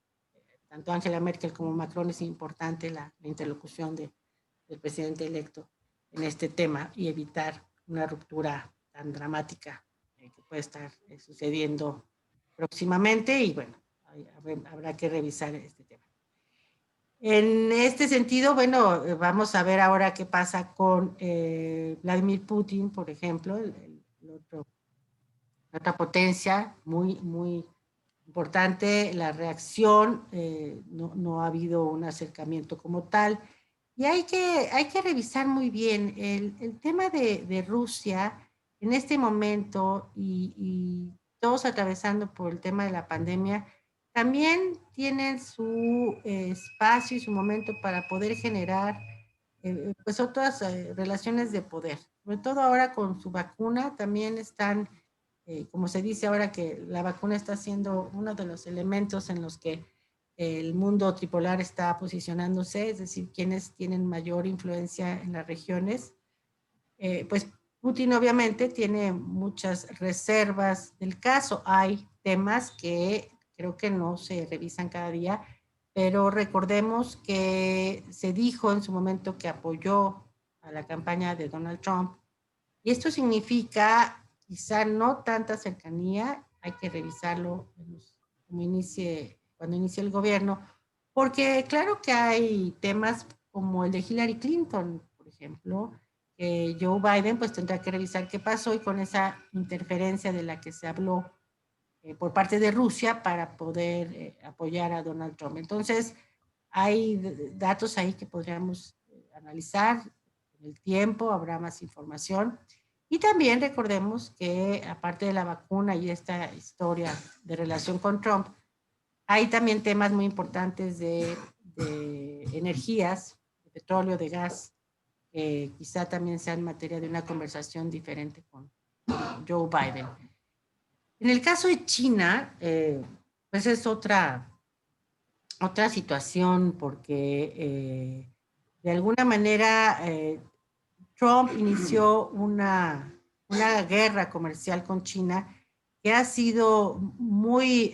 tanto Angela Merkel como Macron es importante la interlocución del presidente electo en este tema, y evitar una ruptura tan dramática que puede estar sucediendo próximamente, y bueno, habrá que revisar este tema. En este sentido, bueno, vamos a ver ahora qué pasa con Vladimir Putin, por ejemplo, otra potencia muy importante. La reacción, no ha habido un acercamiento como tal, y hay que revisar muy bien el tema de Rusia en este momento, y todos atravesando por el tema de la pandemia. También tienen su espacio y su momento para poder generar pues otras relaciones de poder. Sobre todo ahora con su vacuna también están, como se dice ahora que la vacuna está siendo uno de los elementos en los que el mundo tripolar está posicionándose, es decir, quienes tienen mayor influencia en las regiones. Pues Putin obviamente tiene muchas reservas del caso. Hay temas que creo que no se revisan cada día, pero recordemos que se dijo en su momento que apoyó a la campaña de Donald Trump. Y esto significa quizá no tanta cercanía, hay que revisarlo cuando inicie el gobierno, porque claro que hay temas como el de Hillary Clinton, por ejemplo, Joe Biden pues tendrá que revisar qué pasó y con esa interferencia de la que se habló por parte de Rusia para poder apoyar a Donald Trump. Entonces, hay datos ahí que podríamos analizar con el tiempo, habrá más información. Y también recordemos que aparte de la vacuna y esta historia de relación con Trump, hay también temas muy importantes de energías, de petróleo, de gas, que quizá también sean materia de una conversación diferente con Joe Biden. En el caso de China, pues es otra situación porque de alguna manera Trump inició una guerra comercial con China que ha sido muy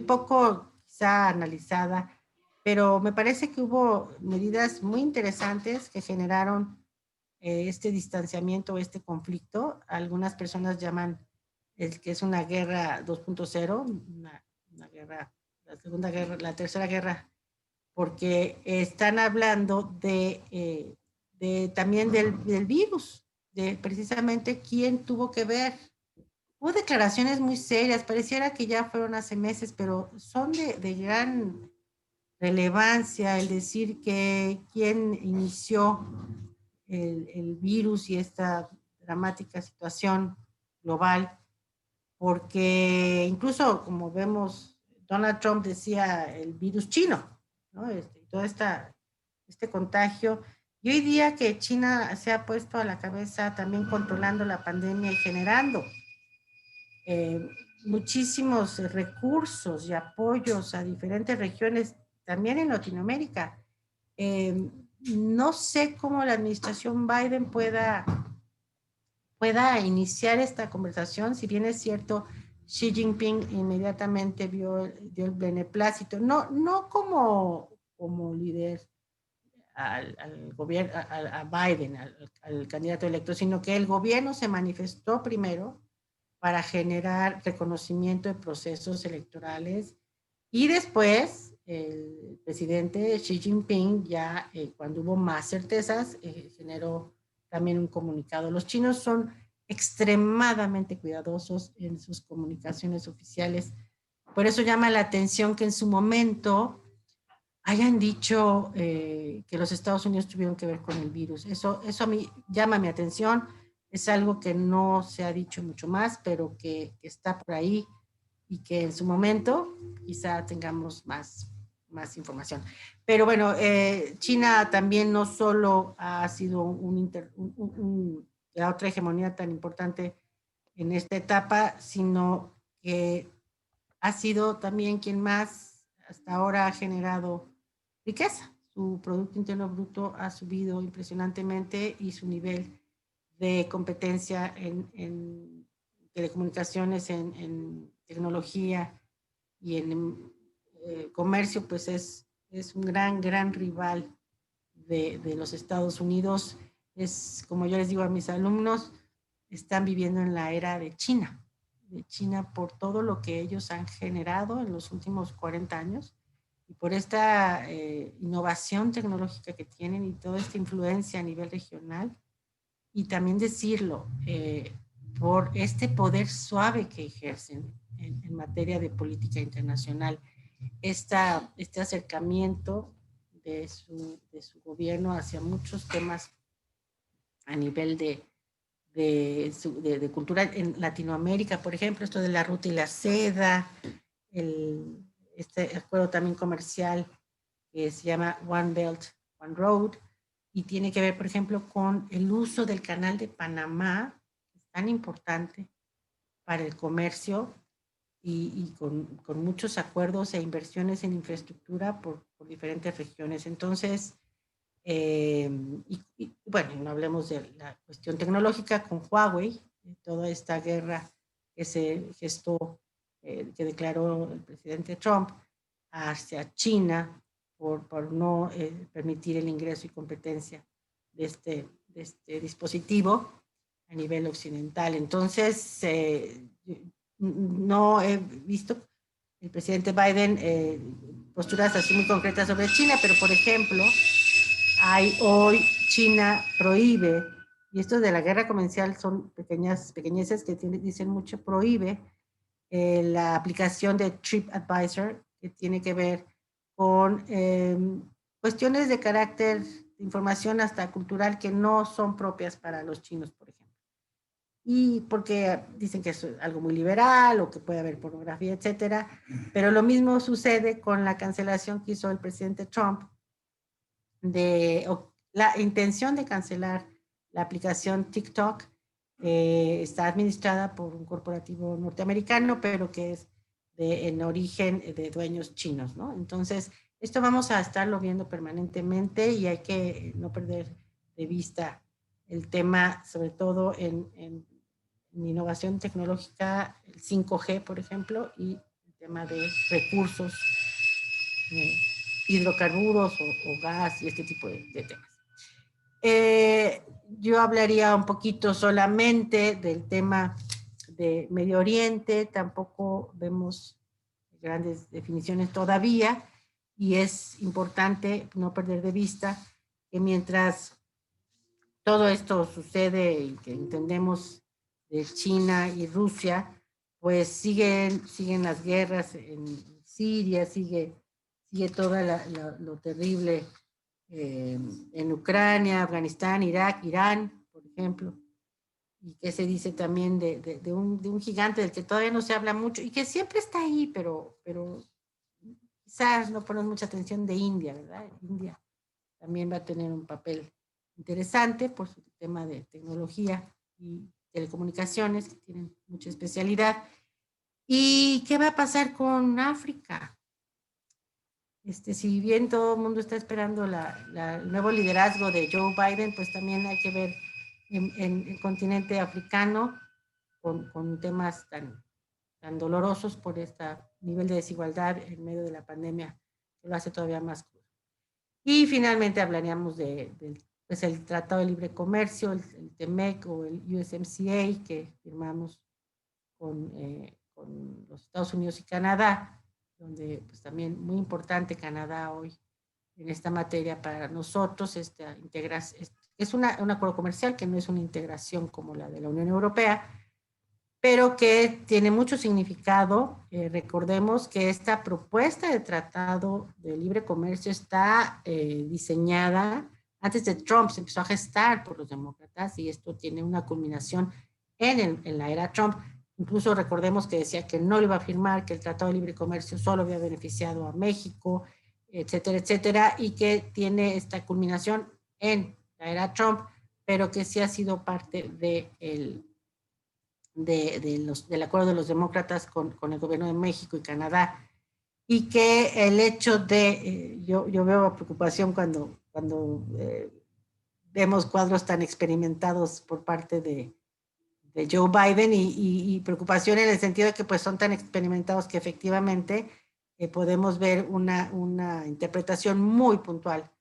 poco quizá analizada, pero me parece que hubo medidas muy interesantes que generaron este distanciamiento, este conflicto. Algunas personas llaman que es una guerra 2.0, una guerra, la segunda guerra, la tercera guerra, porque están hablando también del virus, de precisamente quién tuvo que ver. Hubo declaraciones muy serias, pareciera que ya fueron hace meses, pero son de gran relevancia el decir que quién inició el virus y esta dramática situación global, porque incluso como vemos, Donald Trump decía el virus chino, ¿no? Todo este contagio. Y hoy día que China se ha puesto a la cabeza también controlando la pandemia y generando muchísimos recursos y apoyos a diferentes regiones, también en Latinoamérica. No sé cómo la administración Biden pueda iniciar esta conversación, si bien es cierto, Xi Jinping inmediatamente dio el beneplácito, no como líder al gobierno, a Biden, al candidato electo, sino que el gobierno se manifestó primero para generar reconocimiento de procesos electorales y después el presidente Xi Jinping ya cuando hubo más certezas generó también un comunicado. Los chinos son extremadamente cuidadosos en sus comunicaciones oficiales. Por eso llama la atención que en su momento hayan dicho que los Estados Unidos tuvieron que ver con el virus. Eso a mí llama mi atención. Es algo que no se ha dicho mucho más, pero que está por ahí y que en su momento quizá tengamos más información. Pero bueno, China también no solo ha sido la otra hegemonía tan importante en esta etapa, sino que ha sido también quien más hasta ahora ha generado riqueza. Su Producto Interno Bruto ha subido impresionantemente y su nivel de competencia en telecomunicaciones, en tecnología y en comercio, pues es un gran rival de los Estados Unidos. Es, como yo les digo a mis alumnos, están viviendo en la era de China por todo lo que ellos han generado en los últimos 40 años y por esta innovación tecnológica que tienen y toda esta influencia a nivel regional. Y también decirlo, por este poder suave que ejercen en materia de política internacional, este acercamiento de su gobierno hacia muchos temas a nivel de cultura en Latinoamérica, por ejemplo, esto de la ruta y la seda, este acuerdo también comercial que se llama One Belt, One Road, y tiene que ver, por ejemplo, con el uso del canal de Panamá, que es tan importante para el comercio y con muchos acuerdos e inversiones en infraestructura por diferentes regiones. Entonces, bueno, no hablemos de la cuestión tecnológica con Huawei, toda esta guerra que se gestó, que declaró el presidente Trump hacia China por no permitir el ingreso y competencia de este dispositivo a nivel occidental. Entonces, no he visto el presidente Biden posturas así muy concretas sobre China, pero por ejemplo, hoy China prohíbe, y esto de la guerra comercial son pequeñeces que dicen mucho, prohíbe la aplicación de TripAdvisor, que tiene que ver con cuestiones de carácter, de información hasta cultural que no son propias para los chinos, por ejemplo. Y porque dicen que es algo muy liberal o que puede haber pornografía, etcétera. Pero lo mismo sucede con la cancelación que hizo el presidente Trump de la intención de cancelar la aplicación TikTok. Está administrada por un corporativo norteamericano, pero que es en origen de dueños chinos, ¿no? Entonces, esto vamos a estarlo viendo permanentemente y hay que no perder de vista el tema, sobre todo en innovación tecnológica, el 5G, por ejemplo, y el tema de recursos, hidrocarburos o gas y este tipo de temas. Yo hablaría un poquito solamente del tema de Medio Oriente, tampoco vemos grandes definiciones todavía y es importante no perder de vista que mientras todo esto sucede y que entendemos de China y Rusia, pues siguen las guerras en Siria, sigue todo lo terrible en Ucrania, Afganistán, Irak, Irán, por ejemplo, y que se dice también de un gigante del que todavía no se habla mucho y que siempre está ahí, pero quizás no ponemos mucha atención, de India, ¿verdad? India también va a tener un papel interesante por su tema de tecnología y telecomunicaciones, que tienen mucha especialidad. ¿Y qué va a pasar con África? Si bien todo el mundo está esperando el nuevo liderazgo de Joe Biden, pues también hay que ver en el continente africano con temas tan dolorosos por este nivel de desigualdad en medio de la pandemia, que lo hace todavía más crudo. Y finalmente hablaríamos pues el Tratado de Libre Comercio, el TEMEC o el USMCA que firmamos con los Estados Unidos y Canadá, donde pues también muy importante Canadá hoy en esta materia para nosotros. Es un acuerdo comercial que no es una integración como la de la Unión Europea, pero que tiene mucho significado. Recordemos que esta propuesta de tratado de libre comercio está diseñada antes de Trump, se empezó a gestar por los demócratas y esto tiene una culminación en la era Trump. Incluso recordemos que decía que no lo iba a firmar, que el Tratado de Libre Comercio solo había beneficiado a México, etcétera, etcétera, y que tiene esta culminación en la era Trump, pero que sí ha sido parte del acuerdo de los demócratas con el gobierno de México y Canadá, y que el hecho de, yo veo preocupación cuando vemos cuadros tan experimentados por parte de Joe Biden y preocupación en el sentido de que pues son tan experimentados que efectivamente podemos ver una interpretación muy puntual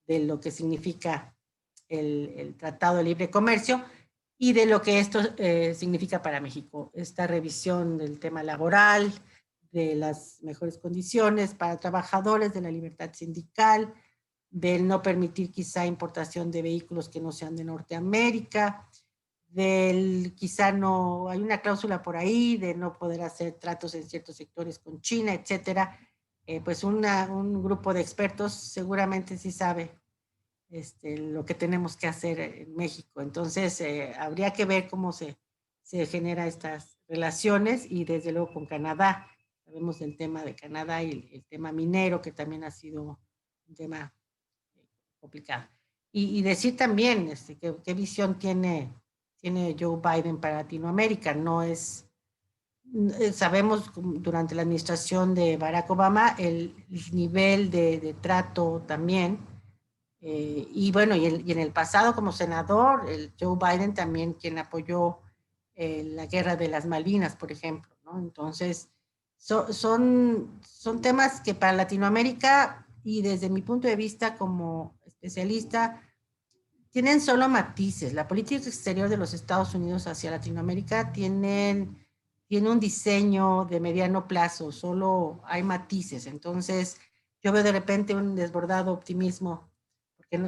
de lo que significa el Tratado de Libre Comercio y de lo que esto significa para México. Esta revisión del tema laboral, de las mejores condiciones para trabajadores, de la libertad sindical, del no permitir quizá importación de vehículos que no sean de Norteamérica, quizá no, hay una cláusula por ahí de no poder hacer tratos en ciertos sectores con China, etcétera. Pues un grupo de expertos seguramente sí sabe lo que tenemos que hacer en México. Entonces, habría que ver cómo se generan estas relaciones y desde luego con Canadá. Sabemos del tema de Canadá y el tema minero, que también ha sido un tema complicado. y decir también qué visión tiene Joe Biden para Latinoamérica. No es, sabemos durante la administración de Barack Obama el nivel de trato también, y bueno, y en el pasado como senador, el Joe Biden también quien apoyó la guerra de las Malvinas, por ejemplo, ¿no? Entonces, son temas que para Latinoamérica, y desde mi punto de vista como especialista, tienen solo matices. La política exterior de los Estados Unidos hacia Latinoamérica tiene un diseño de mediano plazo, solo hay matices. Entonces, yo veo de repente un desbordado optimismo,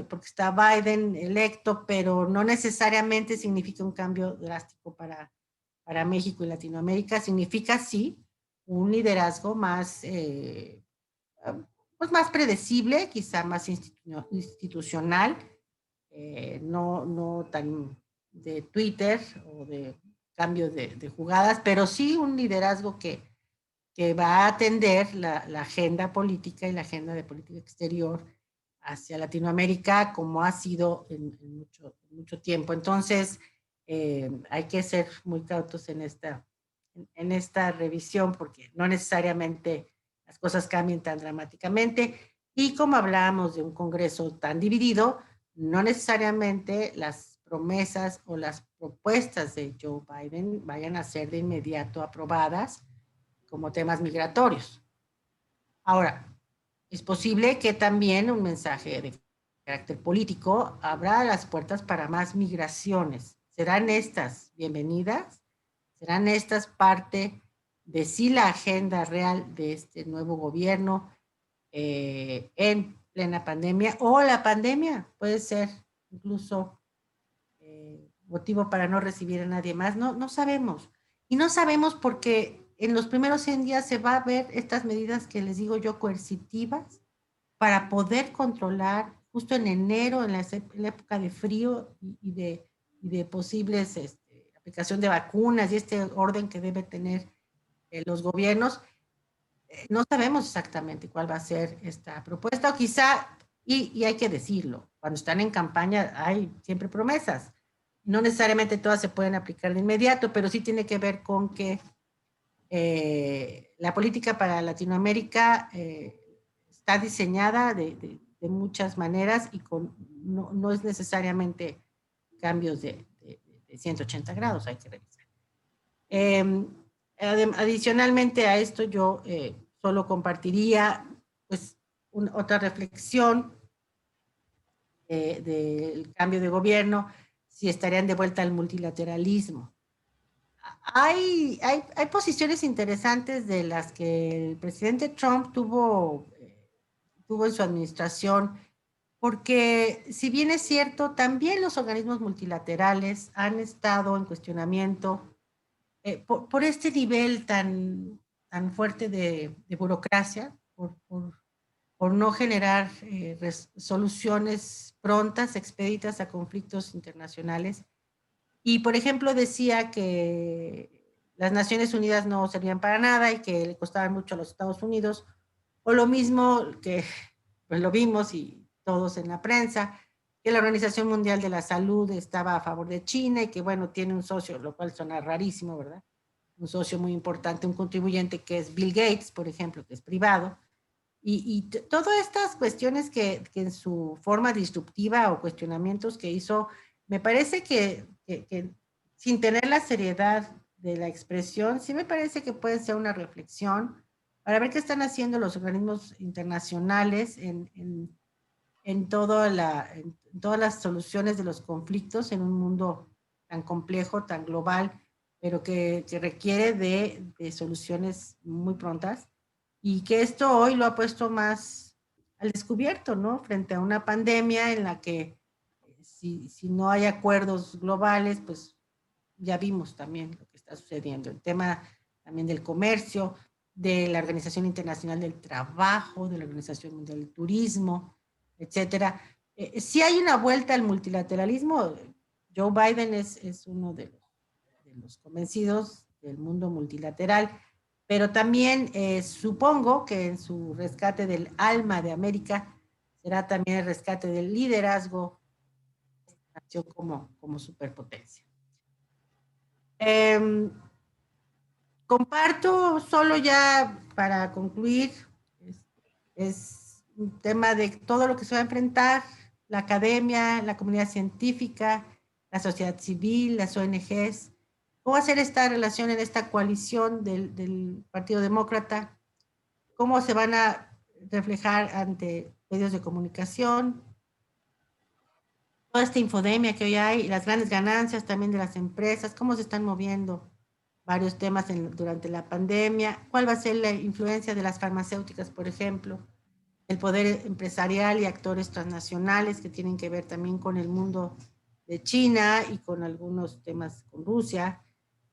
porque está Biden electo, pero no necesariamente significa un cambio drástico para México y Latinoamérica. Significa, sí, un liderazgo más, pues más predecible, quizá más institucional, no tan de Twitter o de cambio de jugadas, pero sí un liderazgo que va a atender la agenda política y la agenda de política exterior hacia Latinoamérica como ha sido en mucho tiempo. Entonces, hay que ser muy cautos en esta revisión porque no necesariamente las cosas cambian tan dramáticamente, y como hablábamos de un Congreso tan dividido, no necesariamente las promesas o las propuestas de Joe Biden vayan a ser de inmediato aprobadas como temas migratorios. Ahora, es posible que también un mensaje de carácter político abra las puertas para más migraciones. ¿Serán estas bienvenidas? ¿Serán estas parte de sí la agenda real de este nuevo gobierno en plena pandemia? O la pandemia puede ser incluso motivo para no recibir a nadie más. No sabemos. Y no sabemos porque en los primeros 100 días se va a ver estas medidas que les digo yo coercitivas para poder controlar justo en enero, en la época de frío y de posibles aplicación de vacunas y este orden que debe tener los gobiernos. No sabemos exactamente cuál va a ser esta propuesta, o quizá, y hay que decirlo, cuando están en campaña hay siempre promesas. No necesariamente todas se pueden aplicar de inmediato, pero sí tiene que ver con que la política para Latinoamérica está diseñada de muchas maneras y no es necesariamente cambios de 180 grados, hay que revisar. Adicionalmente a esto, yo solo compartiría pues otra reflexión del cambio de gobierno, si estarían de vuelta al multilateralismo. Hay posiciones interesantes de las que el presidente Trump tuvo en su administración, porque si bien es cierto, también los organismos multilaterales han estado en cuestionamiento por este nivel tan fuerte de burocracia, por no generar soluciones prontas, expeditas a conflictos internacionales. Y, por ejemplo, decía que las Naciones Unidas no servían para nada y que le costaban mucho a los Estados Unidos, o lo mismo que pues lo vimos y todos en la prensa, que la Organización Mundial de la Salud estaba a favor de China y que, bueno, tiene un socio, lo cual suena rarísimo, ¿verdad? Un socio muy importante, un contribuyente que es Bill Gates, por ejemplo, que es privado. Y todas estas cuestiones que en su forma disruptiva o cuestionamientos que hizo, me parece que sin tener la seriedad de la expresión, sí me parece que puede ser una reflexión para ver qué están haciendo los organismos internacionales en todas las soluciones de los conflictos en un mundo tan complejo, tan global, pero que requiere de soluciones muy prontas, y que esto hoy lo ha puesto más al descubierto, ¿no? Frente a una pandemia en la que si no hay acuerdos globales, pues ya vimos también lo que está sucediendo. El tema también del comercio, de la Organización Internacional del Trabajo, de la Organización Mundial del Turismo, etcétera. Si hay una vuelta al multilateralismo, Joe Biden es uno de los convencidos del mundo multilateral, pero también supongo que en su rescate del alma de América será también el rescate del liderazgo acción como superpotencia. Comparto solo ya para concluir, es un tema de todo lo que se va a enfrentar, la academia, la comunidad científica, la sociedad civil, las ONGs. ¿Cómo hacer esta relación en esta coalición del Partido Demócrata? ¿Cómo se van a reflejar ante medios de comunicación? Toda esta infodemia que hoy hay, las grandes ganancias también de las empresas, cómo se están moviendo varios temas durante la pandemia, cuál va a ser la influencia de las farmacéuticas, por ejemplo, el poder empresarial y actores transnacionales que tienen que ver también con el mundo de China y con algunos temas con Rusia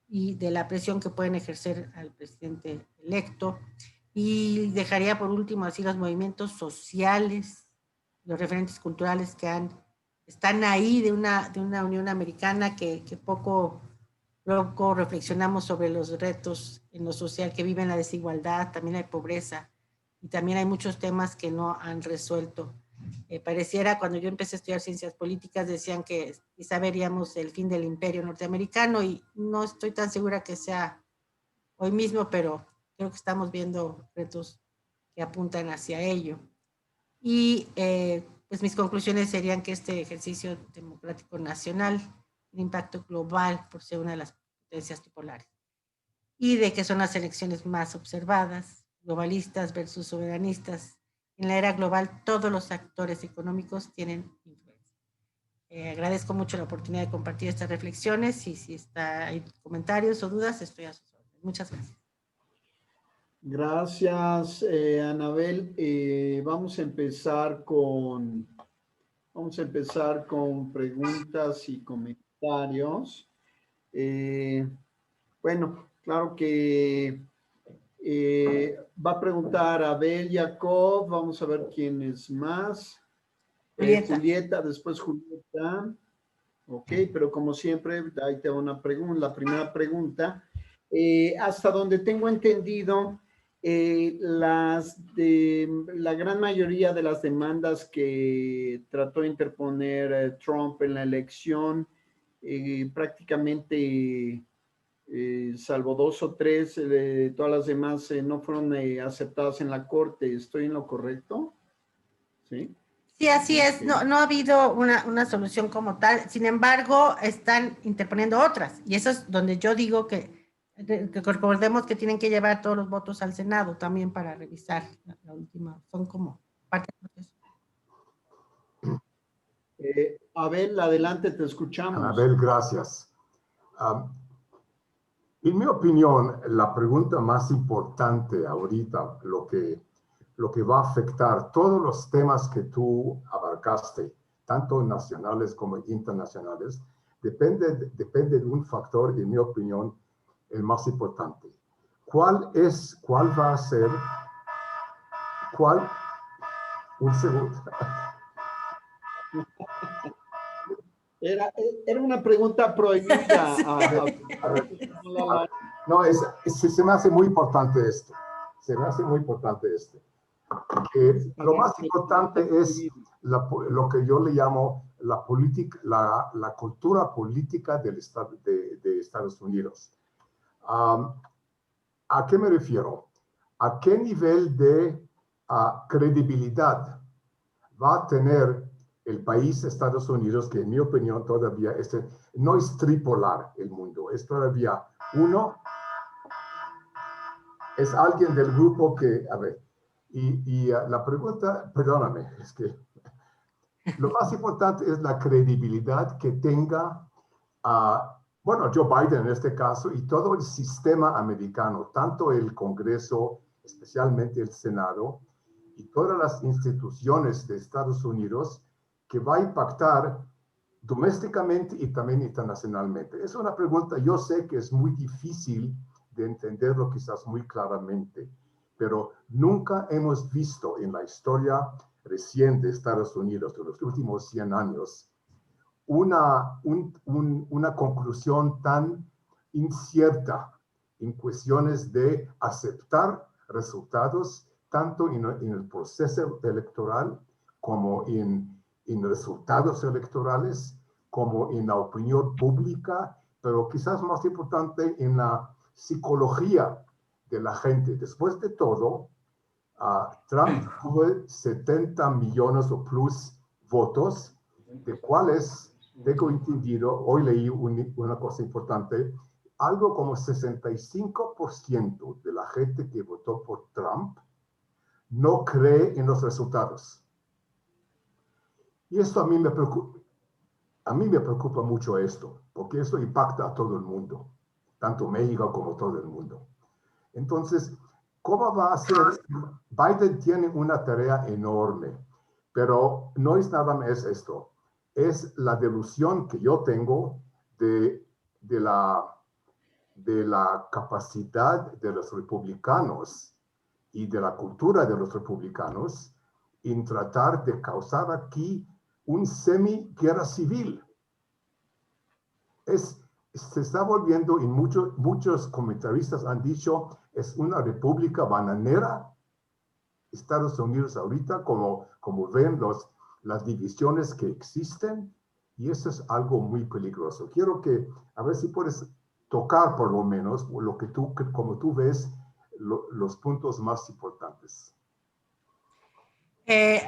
y de la presión que pueden ejercer al presidente electo. Y dejaría por último así los movimientos sociales, los referentes culturales que están ahí de una Unión Americana que poco reflexionamos sobre los retos en lo social que viven la desigualdad, también hay pobreza y también hay muchos temas que no han resuelto. Pareciera, cuando yo empecé a estudiar ciencias políticas, decían que quizá veríamos el fin del imperio norteamericano y no estoy tan segura que sea hoy mismo, pero creo que estamos viendo retos que apuntan hacia ello. Y pues mis conclusiones serían que este ejercicio democrático nacional, el impacto global por ser una de las potencias tripolares, y de que son las elecciones más observadas, globalistas versus soberanistas. En la era global todos los actores económicos tienen influencia. Agradezco mucho la oportunidad de compartir estas reflexiones y si hay comentarios o dudas, estoy a sus órdenes. Muchas gracias. Gracias, Anabel. Vamos a empezar con preguntas y comentarios. Bueno, claro que va a preguntar Abel, Jacob, vamos a ver quién es más. Julieta, después Julieta. Ok, pero como siempre, ahí te va una pregunta. La primera pregunta, hasta donde tengo entendido, la gran mayoría de las demandas que trató de interponer Trump en la elección, prácticamente, salvo 2 o 3, todas las demás no fueron aceptadas en la corte. ¿Estoy en lo correcto? Sí. Sí, así es. No ha habido una solución como tal. Sin embargo, están interponiendo otras. Y eso es donde yo digo que recordemos que tienen que llevar todos los votos al Senado también para revisar la última. Son como parte del proceso. Abel, adelante, te escuchamos. Abel, gracias. En mi opinión, la pregunta más importante ahorita, lo que va a afectar todos los temas que tú abarcaste, tanto nacionales como internacionales, depende de un factor, en mi opinión, el más importante. ¿Cuál va a ser, un segundo? Era una pregunta prohibida. No, se me hace muy importante esto. Lo más importante es lo que yo le llamo la cultura política de Estados Unidos. ¿A qué me refiero? ¿A qué nivel de credibilidad va a tener el país Estados Unidos, que en mi opinión todavía no es tripolar el mundo, es todavía uno, es alguien del grupo que, a ver, y la pregunta, perdóname, es que lo más importante es la credibilidad que tenga, bueno, Joe Biden en este caso, y todo el sistema americano, tanto el Congreso, especialmente el Senado, y todas las instituciones de Estados Unidos, que va a impactar domésticamente y también internacionalmente. Es una pregunta, yo sé que es muy difícil de entenderlo quizás muy claramente, pero nunca hemos visto en la historia reciente de Estados Unidos, de los últimos 100 años, una conclusión tan incierta en cuestiones de aceptar resultados, tanto en el proceso electoral como en resultados electorales, como en la opinión pública, pero quizás más importante en la psicología de la gente. Después de todo, Trump tuvo 70 millones o plus votos, de cuales, tengo entendido, hoy leí una cosa importante, algo como 65% de la gente que votó por Trump no cree en los resultados. Y esto a mí me preocupa mucho esto, porque esto impacta a todo el mundo, tanto México como todo el mundo. Entonces, ¿cómo va a ser? Biden tiene una tarea enorme, pero no es nada más esto. Es la delusión que yo tengo de la capacidad de los republicanos y de la cultura de los republicanos en tratar de causar aquí un semi-guerra civil. Se está volviendo, y muchos comentaristas han dicho, es una república bananera. Estados Unidos ahorita, como ven las divisiones que existen, y eso es algo muy peligroso. Quiero a ver si puedes tocar por lo menos como tú ves los puntos más importantes.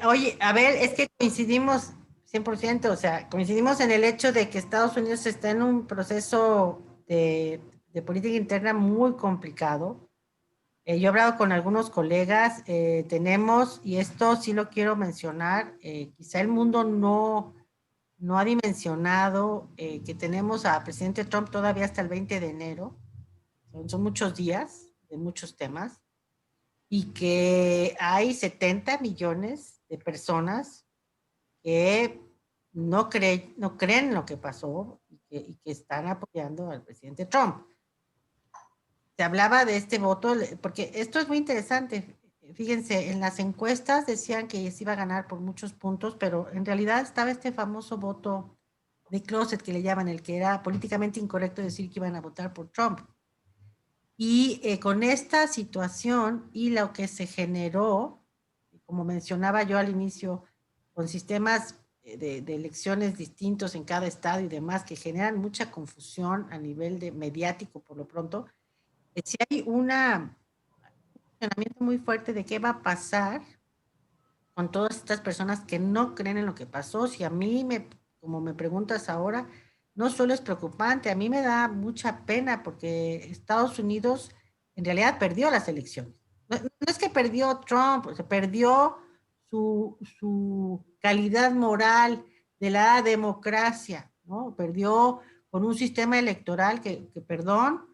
Oye, a ver, es que coincidimos 100%, o sea, coincidimos en el hecho de que Estados Unidos está en un proceso de política interna muy complicado. Yo he hablado con algunos colegas, tenemos, y esto sí lo quiero mencionar, quizá el mundo no ha dimensionado que tenemos al presidente Trump todavía hasta el 20 de enero. Son muchos días de muchos temas. Y que hay 70 millones de personas que no creen lo que pasó y que están apoyando al presidente Trump. Se hablaba de este voto, porque esto es muy interesante. Fíjense, en las encuestas decían que se iba a ganar por muchos puntos, pero en realidad estaba este famoso voto de closet que le llaman, el que era políticamente incorrecto decir que iban a votar por Trump. Y con esta situación y lo que se generó, como mencionaba yo al inicio, con sistemas de elecciones distintos en cada estado y demás, que generan mucha confusión a nivel mediático por lo pronto, si hay un funcionamiento muy fuerte de qué va a pasar con todas estas personas que no creen en lo que pasó. Si a mí, como me preguntas ahora, no solo es preocupante, a mí me da mucha pena porque Estados Unidos en realidad perdió las elecciones. No es que perdió Trump, se perdió su calidad moral de la democracia, ¿no? Perdió con un sistema electoral que perdón,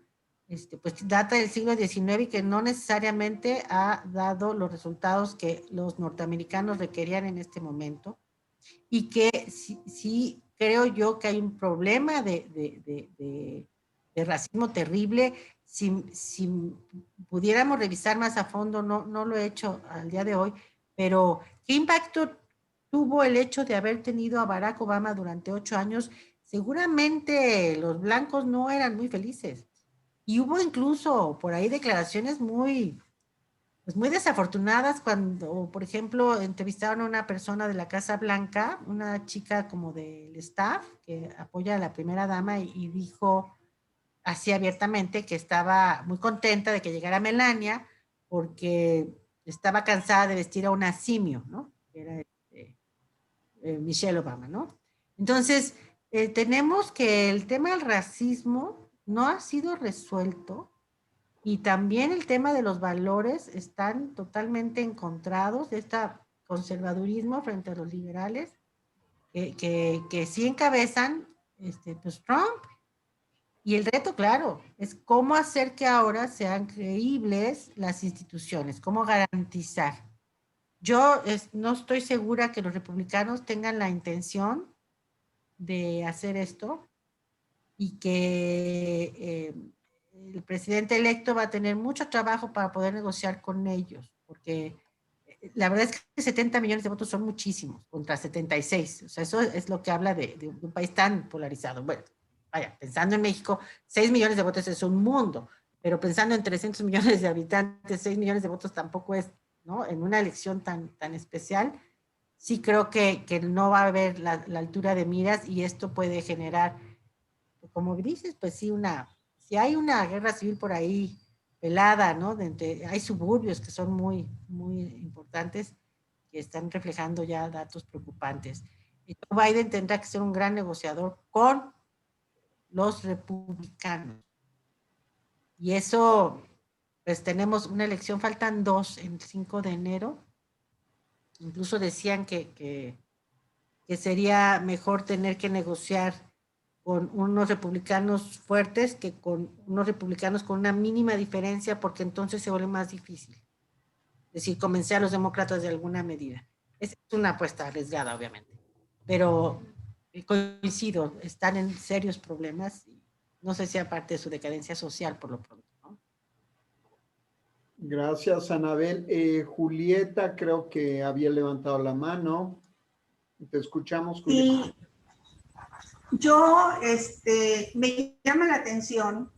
pues data del siglo XIX y que no necesariamente ha dado los resultados que los norteamericanos requerían en este momento, y que sí creo yo que hay un problema de racismo terrible. Si pudiéramos revisar más a fondo, no lo he hecho al día de hoy, pero ¿qué impacto tuvo el hecho de haber tenido a Barack Obama durante 8 años? Seguramente los blancos no eran muy felices. Y hubo incluso por ahí declaraciones muy desafortunadas cuando, por ejemplo, entrevistaron a una persona de la Casa Blanca, una chica como del staff que apoya a la primera dama y dijo así abiertamente que estaba muy contenta de que llegara Melania porque estaba cansada de vestir a una simio, ¿no? Que era Michelle Obama, ¿no? Entonces, tenemos que el tema del racismo no ha sido resuelto. Y también el tema de los valores están totalmente encontrados, de este conservadurismo frente a los liberales, que sí encabezan pues Trump. Y el reto, claro, es cómo hacer que ahora sean creíbles las instituciones, cómo garantizar. Yo no estoy segura que los republicanos tengan la intención de hacer esto y que el presidente electo va a tener mucho trabajo para poder negociar con ellos, porque la verdad es que 70 millones de votos son muchísimos contra 76. O sea, eso es lo que habla de un país tan polarizado. Bueno, vaya, pensando en México, 6 millones de votos es un mundo, pero pensando en 300 millones de habitantes, 6 millones de votos tampoco es, ¿no? En una elección tan especial, sí creo que no va a haber la altura de miras y esto puede generar, como dices, pues sí, si hay una guerra civil por ahí pelada, ¿no? Hay suburbios que son muy, muy importantes que están reflejando ya datos preocupantes. Y Joe Biden tendrá que ser un gran negociador con los republicanos. Y eso, pues tenemos una elección, faltan 2 el 5 de enero. Incluso decían que sería mejor tener que negociar con unos republicanos fuertes que con unos republicanos con una mínima diferencia, porque entonces se vuelve más difícil. Es decir, convencer a los demócratas de alguna medida. Es una apuesta arriesgada, obviamente. Pero coincido, están en serios problemas. No sé si aparte de su decadencia social, por lo pronto, ¿no? Gracias, Anabel. Julieta creo que había levantado la mano. Te escuchamos, Julieta. Sí, yo, me llama la atención,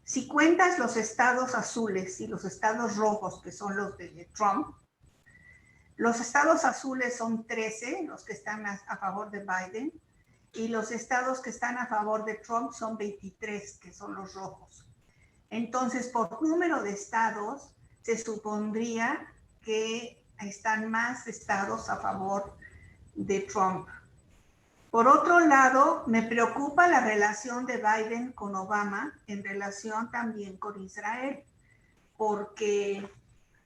si cuentas los estados azules y los estados rojos, que son los de Trump, los estados azules son 13, los que están a favor de Biden, y los estados que están a favor de Trump son 23, que son los rojos. Entonces, por número de estados, se supondría que están más estados a favor de Trump. Por otro lado, me preocupa la relación de Biden con Obama en relación también con Israel, porque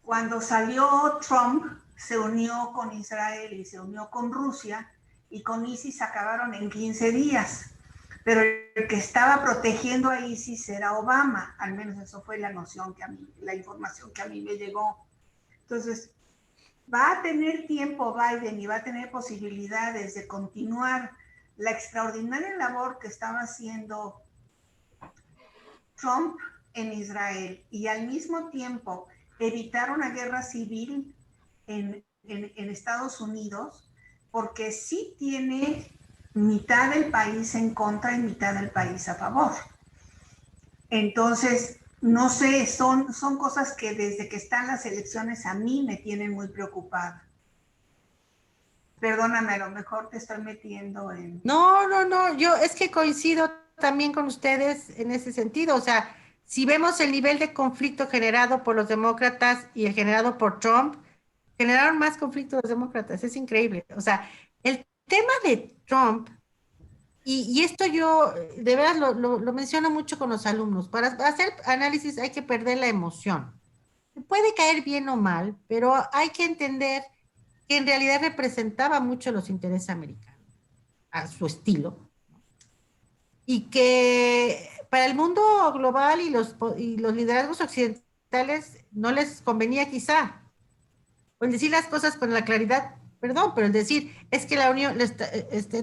cuando salió Trump se unió con Israel y se unió con Rusia, y con ISIS acabaron en 15 días. Pero el que estaba protegiendo a ISIS era Obama, al menos eso fue la información que a mí me llegó. Entonces, va a tener tiempo Biden y va a tener posibilidades de continuar la extraordinaria labor que estaba haciendo Trump en Israel y al mismo tiempo evitar una guerra civil en Estados Unidos, porque sí tiene mitad del país en contra y mitad del país a favor. Entonces, no sé, son cosas que desde que están las elecciones a mí me tienen muy preocupada. Perdóname, a lo mejor te estoy metiendo en... No, yo es que coincido también con ustedes en ese sentido. O sea, si vemos el nivel de conflicto generado por los demócratas y el generado por Trump, generaron más conflicto los demócratas. Es increíble. O sea, el tema de Trump, y esto yo de verdad lo menciono mucho con los alumnos, para hacer análisis hay que perder la emoción. Puede caer bien o mal, pero hay que entender que en realidad representaba mucho los intereses americanos, a su estilo, y que para el mundo global y los liderazgos occidentales no les convenía quizá, o el decir las cosas con la claridad, perdón, pero el decir es que la Unión,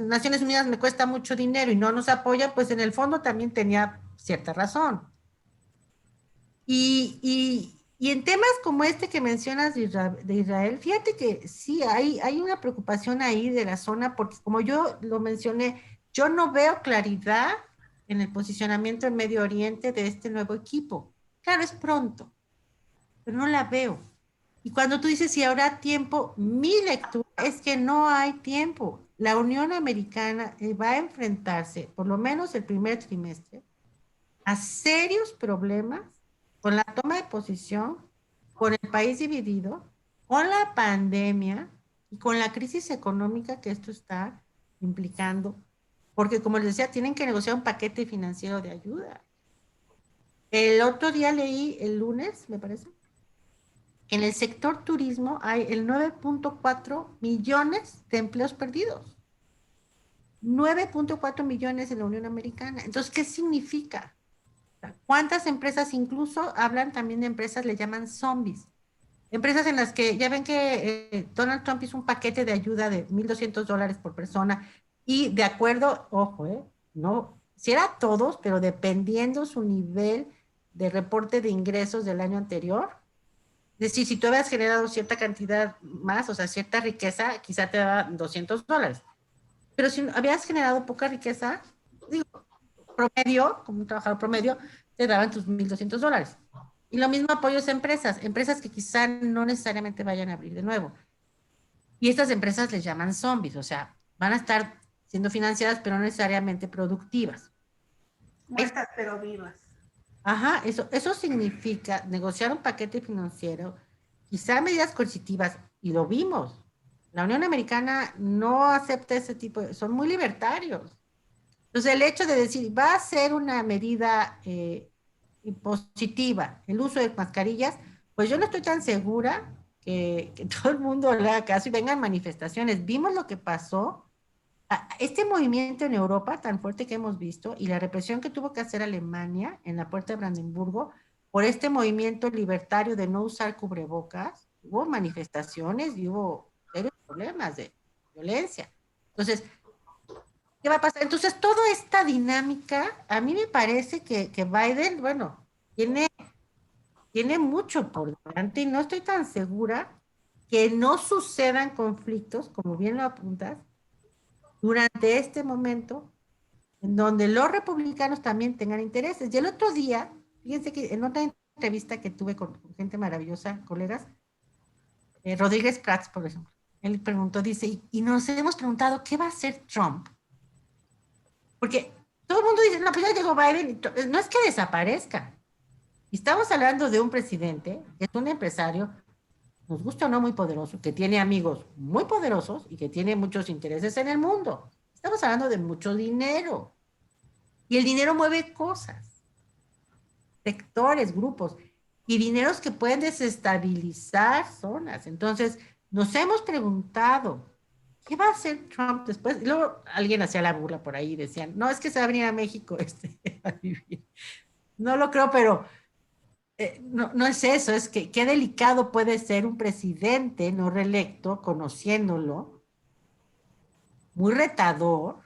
Naciones Unidas me cuesta mucho dinero y no nos apoya, pues en el fondo también tenía cierta razón. Y en temas como este que mencionas de Israel, fíjate que sí, hay una preocupación ahí de la zona, porque como yo lo mencioné, yo no veo claridad en el posicionamiento en Medio Oriente de este nuevo equipo. Claro, es pronto, pero no la veo. Y cuando tú dices si habrá tiempo, mi lectura es que no hay tiempo. La Unión Americana va a enfrentarse, por lo menos el primer trimestre, a serios problemas con la toma de posición, con el país dividido, con la pandemia y con la crisis económica que esto está implicando, porque como les decía, tienen que negociar un paquete financiero de ayuda. El otro día leí, el lunes, me parece, que en el sector turismo hay el 9.4 millones de empleos perdidos. 9.4 millones en la Unión Americana. Entonces, ¿qué significa? ¿Cuántas empresas, incluso hablan también de empresas, le llaman zombies? Empresas en las que ya ven que Donald Trump hizo un paquete de ayuda de $1,200 por persona y de acuerdo, ojo, no, si era a todos, pero dependiendo su nivel de reporte de ingresos del año anterior. Es decir, si tú habías generado cierta cantidad más, o sea, cierta riqueza, quizá te daba $200. Pero si habías generado poca riqueza, digo, promedio, como un trabajador promedio, te daban tus $1,200. Y lo mismo apoyos a empresas que quizá no necesariamente vayan a abrir de nuevo. Y estas empresas les llaman zombies, o sea, van a estar siendo financiadas, pero no necesariamente productivas. Muertas pero vivas. Ajá, eso significa negociar un paquete financiero, quizá medidas coercitivas, y lo vimos. La Unión Americana no acepta ese tipo son muy libertarios. Entonces, el hecho de decir, va a ser una medida positiva, el uso de mascarillas, pues yo no estoy tan segura que todo el mundo le haga caso y vengan manifestaciones. Vimos lo que pasó, este movimiento en Europa tan fuerte que hemos visto y la represión que tuvo que hacer Alemania en la puerta de Brandenburgo por este movimiento libertario de no usar cubrebocas, hubo manifestaciones y hubo serios problemas de violencia. Entonces, ¿qué va a pasar? Entonces, toda esta dinámica, a mí me parece que Biden, bueno, tiene mucho por delante y no estoy tan segura que no sucedan conflictos, como bien lo apuntas, durante este momento, en donde los republicanos también tengan intereses. Y el otro día, fíjense que en otra entrevista que tuve con gente maravillosa, colegas, Rodríguez Prats, por ejemplo, él preguntó, dice, y nos hemos preguntado, ¿qué va a hacer Trump? Porque todo el mundo dice, no, pues ya llegó Biden, no es que desaparezca. Estamos hablando de un presidente, que es un empresario, nos gusta o no, muy poderoso, que tiene amigos muy poderosos y que tiene muchos intereses en el mundo. Estamos hablando de mucho dinero. Y el dinero mueve cosas, sectores, grupos, y dineros que pueden desestabilizar zonas. Entonces, nos hemos preguntado, ¿qué va a hacer Trump después? Y luego alguien hacía la burla por ahí y decían, no, es que se va a venir a México a vivir. No lo creo, pero no es eso, es que qué delicado puede ser un presidente no reelecto, conociéndolo, muy retador.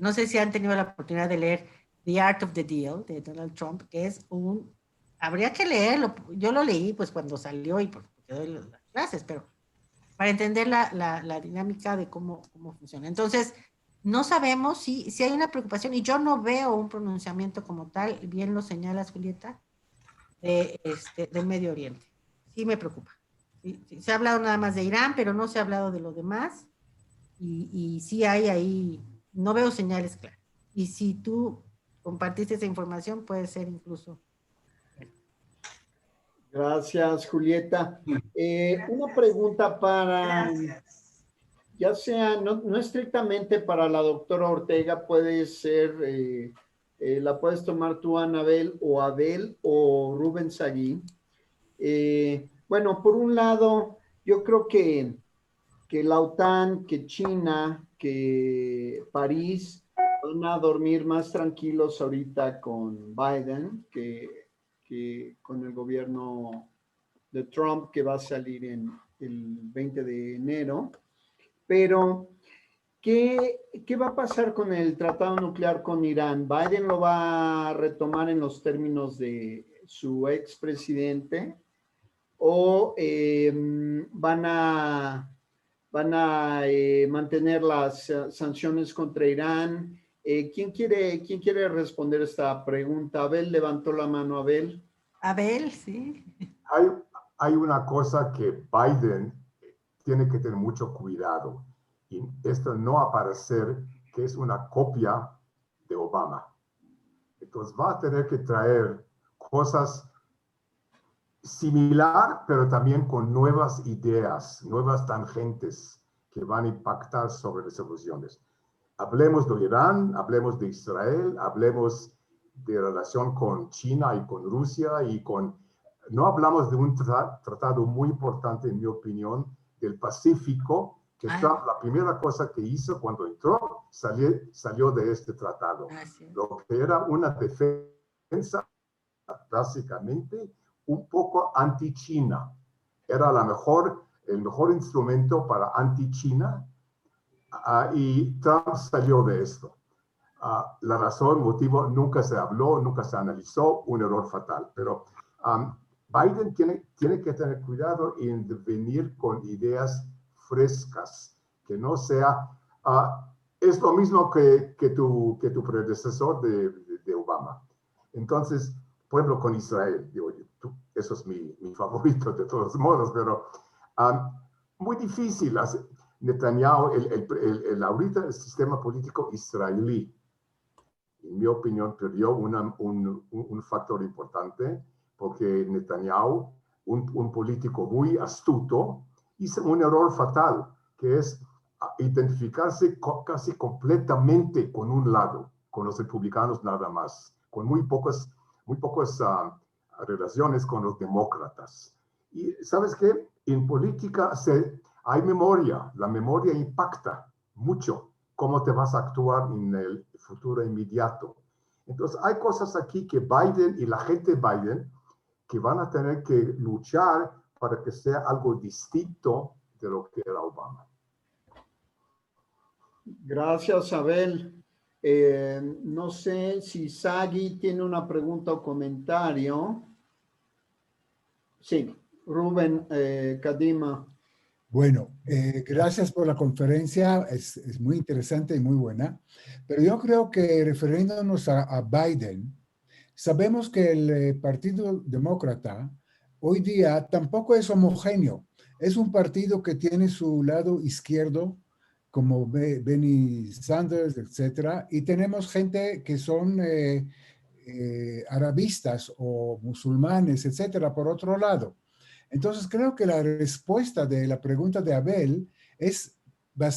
No sé si han tenido la oportunidad de leer The Art of the Deal de Donald Trump, que es habría que leerlo, yo lo leí pues cuando salió y porque doy las clases, pero para entender la dinámica de cómo funciona. Entonces, no sabemos si hay una preocupación y yo no veo un pronunciamiento como tal, bien lo señalas, Julieta, del Medio Oriente. Sí me preocupa. Sí, se ha hablado nada más de Irán, pero no se ha hablado de lo demás. Y sí hay ahí, no veo señales claras. Y si tú compartiste esa información, puede ser incluso. Gracias, Julieta. Una pregunta para, Gracias. ya sea, no estrictamente para la doctora Ortega, puede ser, la puedes tomar tú, Anabel, o Abel, o Rubén Sagui. Bueno, por un lado, yo creo que la OTAN, que China, que París van a dormir más tranquilos ahorita con Biden que con el gobierno de Trump que va a salir en el 20 de enero. Pero, ¿qué va a pasar con el tratado nuclear con Irán? ¿Biden lo va a retomar en los términos de su expresidente? ¿O van a mantener las sanciones contra Irán? ¿Quién quiere responder esta pregunta? Abel levantó la mano, Abel. Abel, sí. Hay una cosa que Biden tiene que tener mucho cuidado, y esto no aparecer que es una copia de Obama. Entonces va a tener que traer cosas similar, pero también con nuevas ideas, nuevas tangentes que van a impactar sobre las soluciones. Hablemos de Irán, hablemos de Israel, hablemos de relación con China y con Rusia no hablamos de un tratado muy importante, en mi opinión, del Pacífico, que Trump, la primera cosa que hizo cuando entró, salió de este tratado. Lo que era una defensa, básicamente, un poco anti-China. Era el mejor instrumento para anti-China, y Trump salió de esto. La razón, motivo, nunca se habló, nunca se analizó, un error fatal. Pero Biden tiene que tener cuidado en venir con ideas frescas, que no sea... es lo mismo que tu predecesor de Obama. Entonces, por ejemplo, con Israel, digo, eso es mi favorito de todos modos, pero muy difícil. Netanyahu, ahorita el sistema político israelí, en mi opinión, perdió un factor importante porque Netanyahu, un político muy astuto, hizo un error fatal, que es identificarse casi completamente con un lado, con los republicanos nada más, con muy pocas relaciones con los demócratas. Y ¿sabes qué? En política hay memoria, la memoria impacta mucho cómo te vas a actuar en el futuro inmediato. Entonces, hay cosas aquí que Biden y la gente de Biden que van a tener que luchar para que sea algo distinto de lo que era Obama. Gracias, Abel. No sé si Sagi tiene una pregunta o comentario. Sí, Rubén Kadima. Bueno, gracias por la conferencia, es muy interesante y muy buena, pero yo creo que refiriéndonos a Biden, sabemos que el Partido Demócrata hoy día tampoco es homogéneo, es un partido que tiene su lado izquierdo, como Bernie Sanders, etcétera, y tenemos gente que son arabistas o musulmanes, etcétera, por otro lado. Entonces, creo que la respuesta de la pregunta de Abel va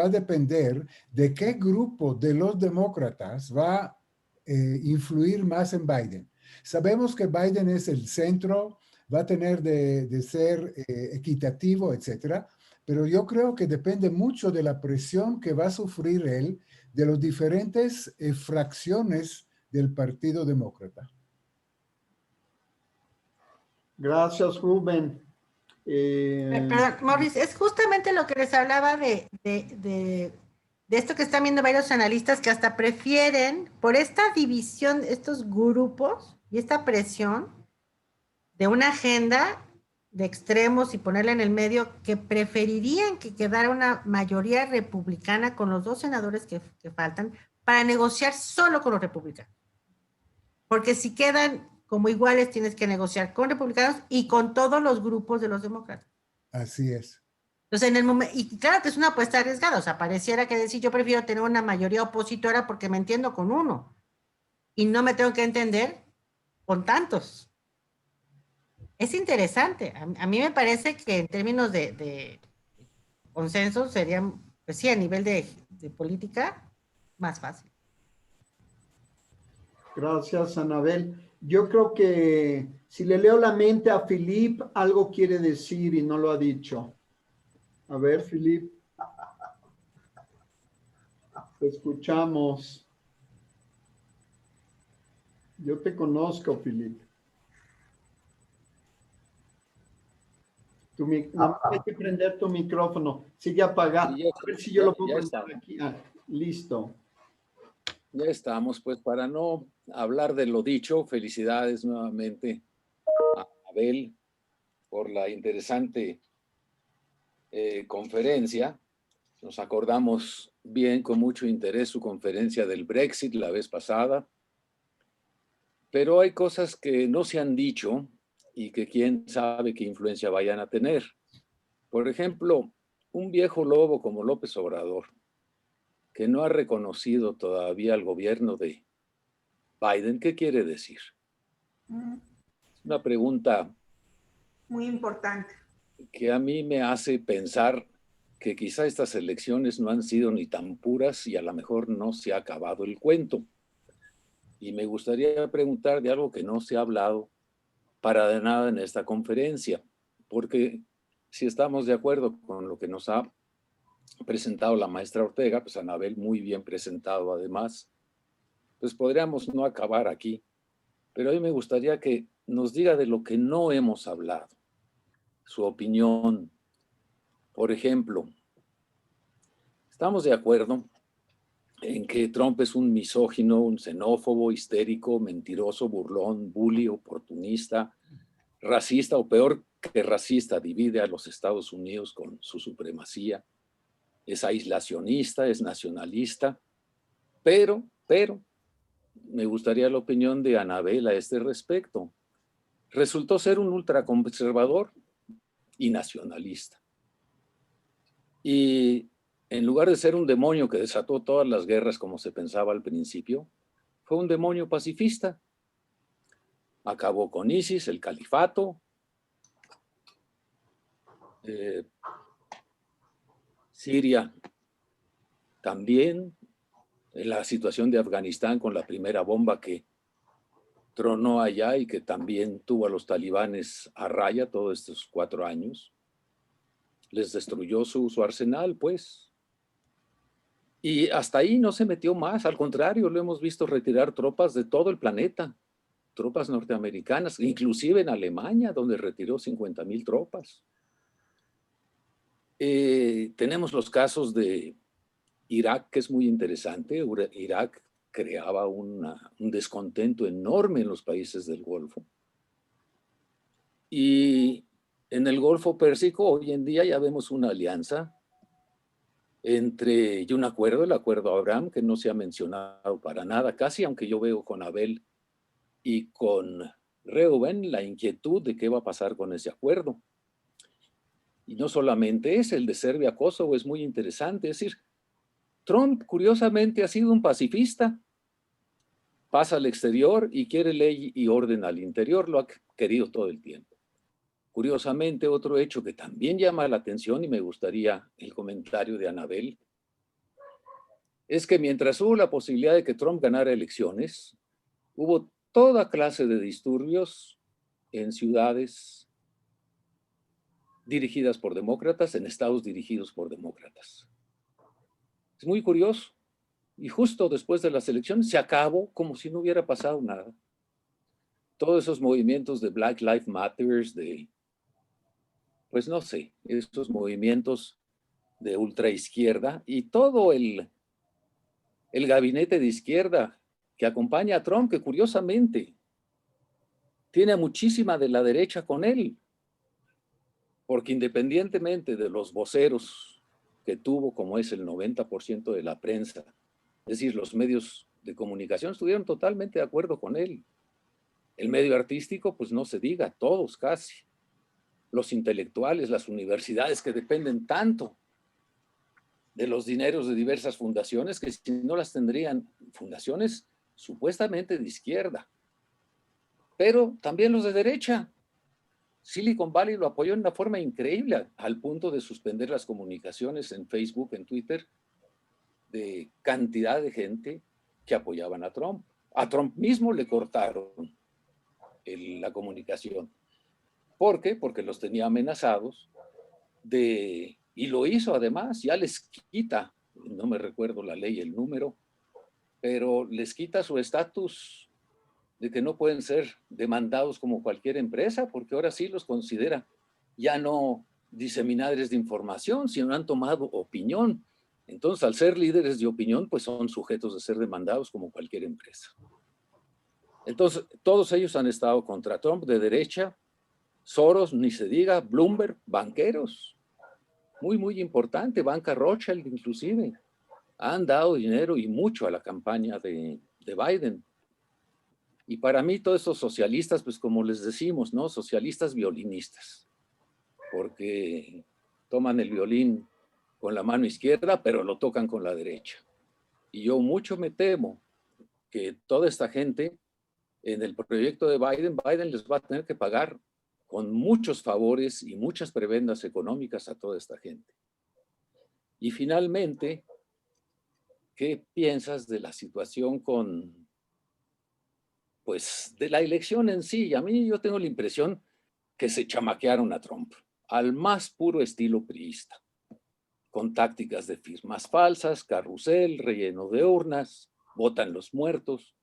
a depender de qué grupo de los demócratas va a influir más en Biden. Sabemos que Biden es el centro, va a tener de ser equitativo, etcétera, pero yo creo que depende mucho de la presión que va a sufrir él de las diferentes fracciones del Partido Demócrata. Gracias, Rubén. Perdón, Maurice, es justamente lo que les hablaba de esto que están viendo varios analistas que hasta prefieren, por esta división, estos grupos y esta presión de una agenda de extremos y ponerla en el medio, que preferirían que quedara una mayoría republicana con los 2 senadores que faltan para negociar solo con los republicanos. Porque si quedan como iguales, tienes que negociar con republicanos y con todos los grupos de los demócratas. Así es. Entonces, en el momento, y claro que es una apuesta arriesgada, o sea, pareciera que decir, yo prefiero tener una mayoría opositora porque me entiendo con uno y no me tengo que entender con tantos. Es interesante. A mí me parece que en términos de consenso sería, pues sí, a nivel de política, más fácil. Gracias, Anabel. Yo creo que si le leo la mente a Philip, algo quiere decir y no lo ha dicho. A ver, Philip. Te escuchamos. Yo te conozco, Philip. Hay que prender tu micrófono. Sigue apagado. Sí, A ver si yo lo puedo ya poner aquí. Listo. Ya estamos, pues para no hablar de lo dicho, felicidades nuevamente a Abel por la interesante conferencia. Nos acordamos bien con mucho interés su conferencia del Brexit la vez pasada, pero hay cosas que no se han dicho y que quién sabe qué influencia vayan a tener. Por ejemplo, un viejo lobo como López Obrador, que no ha reconocido todavía al gobierno de Biden, ¿qué quiere decir? Es una pregunta muy importante que a mí me hace pensar que quizá estas elecciones no han sido ni tan puras y a lo mejor no se ha acabado el cuento. Y me gustaría preguntar de algo que no se ha hablado para de nada en esta conferencia, porque si estamos de acuerdo con lo que nos ha presentado la maestra Ortega, pues Anabel muy bien presentado además, pues podríamos no acabar aquí, pero a mí me gustaría que nos diga de lo que no hemos hablado, su opinión. Por ejemplo, estamos de acuerdo en que Trump es un misógino, un xenófobo, histérico, mentiroso, burlón, bully, oportunista, racista o peor que racista, divide a los Estados Unidos con su supremacía, es aislacionista, es nacionalista, pero me gustaría la opinión de Anabel a este respecto. Resultó ser un ultraconservador y nacionalista. Y en lugar de ser un demonio que desató todas las guerras como se pensaba al principio, fue un demonio pacifista. Acabó con ISIS, el califato, Siria también, la situación de Afganistán con la primera bomba que tronó allá y que también tuvo a los talibanes a raya todos estos 4 años. Les destruyó su arsenal, pues. Y hasta ahí no se metió más, al contrario, lo hemos visto retirar tropas de todo el planeta, tropas norteamericanas, inclusive en Alemania, donde retiró 50,000 tropas. Tenemos los casos de Irak, que es muy interesante. Irak creaba un descontento enorme en los países del Golfo. Y en el Golfo Pérsico hoy en día ya vemos una alianza y un acuerdo, el acuerdo Abraham, que no se ha mencionado para nada casi, aunque yo veo con Abel y con Reuben la inquietud de qué va a pasar con ese acuerdo. Y no solamente el de Serbia-Kosovo es muy interesante, es decir, Trump curiosamente ha sido un pacifista, pasa al exterior y quiere ley y orden al interior, lo ha querido todo el tiempo. Curiosamente, otro hecho que también llama la atención, y me gustaría el comentario de Anabel, es que mientras hubo la posibilidad de que Trump ganara elecciones, hubo toda clase de disturbios en ciudades dirigidas por demócratas, en estados dirigidos por demócratas. Es muy curioso. Y justo después de las elecciones se acabó como si no hubiera pasado nada. Todos esos movimientos de Black Lives Matter, pues no sé, esos movimientos de ultraizquierda y todo el gabinete de izquierda que acompaña a Trump, que curiosamente tiene a muchísima de la derecha con él, porque independientemente de los voceros que tuvo, como es el 90% de la prensa, es decir, los medios de comunicación estuvieron totalmente de acuerdo con él. El medio artístico, pues no se diga, todos casi. Los intelectuales, las universidades que dependen tanto de los dineros de diversas fundaciones, que si no las tendrían fundaciones supuestamente de izquierda. Pero también los de derecha. Silicon Valley lo apoyó de una forma increíble, al punto de suspender las comunicaciones en Facebook, en Twitter, de cantidad de gente que apoyaban a Trump. A Trump mismo le cortaron la comunicación. ¿Por qué? Porque los tenía amenazados y lo hizo además, ya les quita, no me recuerdo la ley, el número, pero les quita su estatus de que no pueden ser demandados como cualquier empresa, porque ahora sí los considera ya no diseminadores de información, sino han tomado opinión. Entonces, al ser líderes de opinión, pues son sujetos de ser demandados como cualquier empresa. Entonces, todos ellos han estado contra Trump, de derecha, Soros, ni se diga, Bloomberg, banqueros, muy, muy importante, banca Rothschild inclusive, han dado dinero y mucho a la campaña de Biden. Y para mí todos estos socialistas, pues como les decimos, ¿no? Socialistas violinistas, porque toman el violín con la mano izquierda, pero lo tocan con la derecha. Y yo mucho me temo que toda esta gente en el proyecto de Biden les va a tener que pagar con muchos favores y muchas prebendas económicas a toda esta gente. Y finalmente, ¿qué piensas de la situación pues, de la elección en sí? A mí yo tengo la impresión que se chamaquearon a Trump, al más puro estilo priista, con tácticas de firmas falsas, carrusel, relleno de urnas, votan los muertos,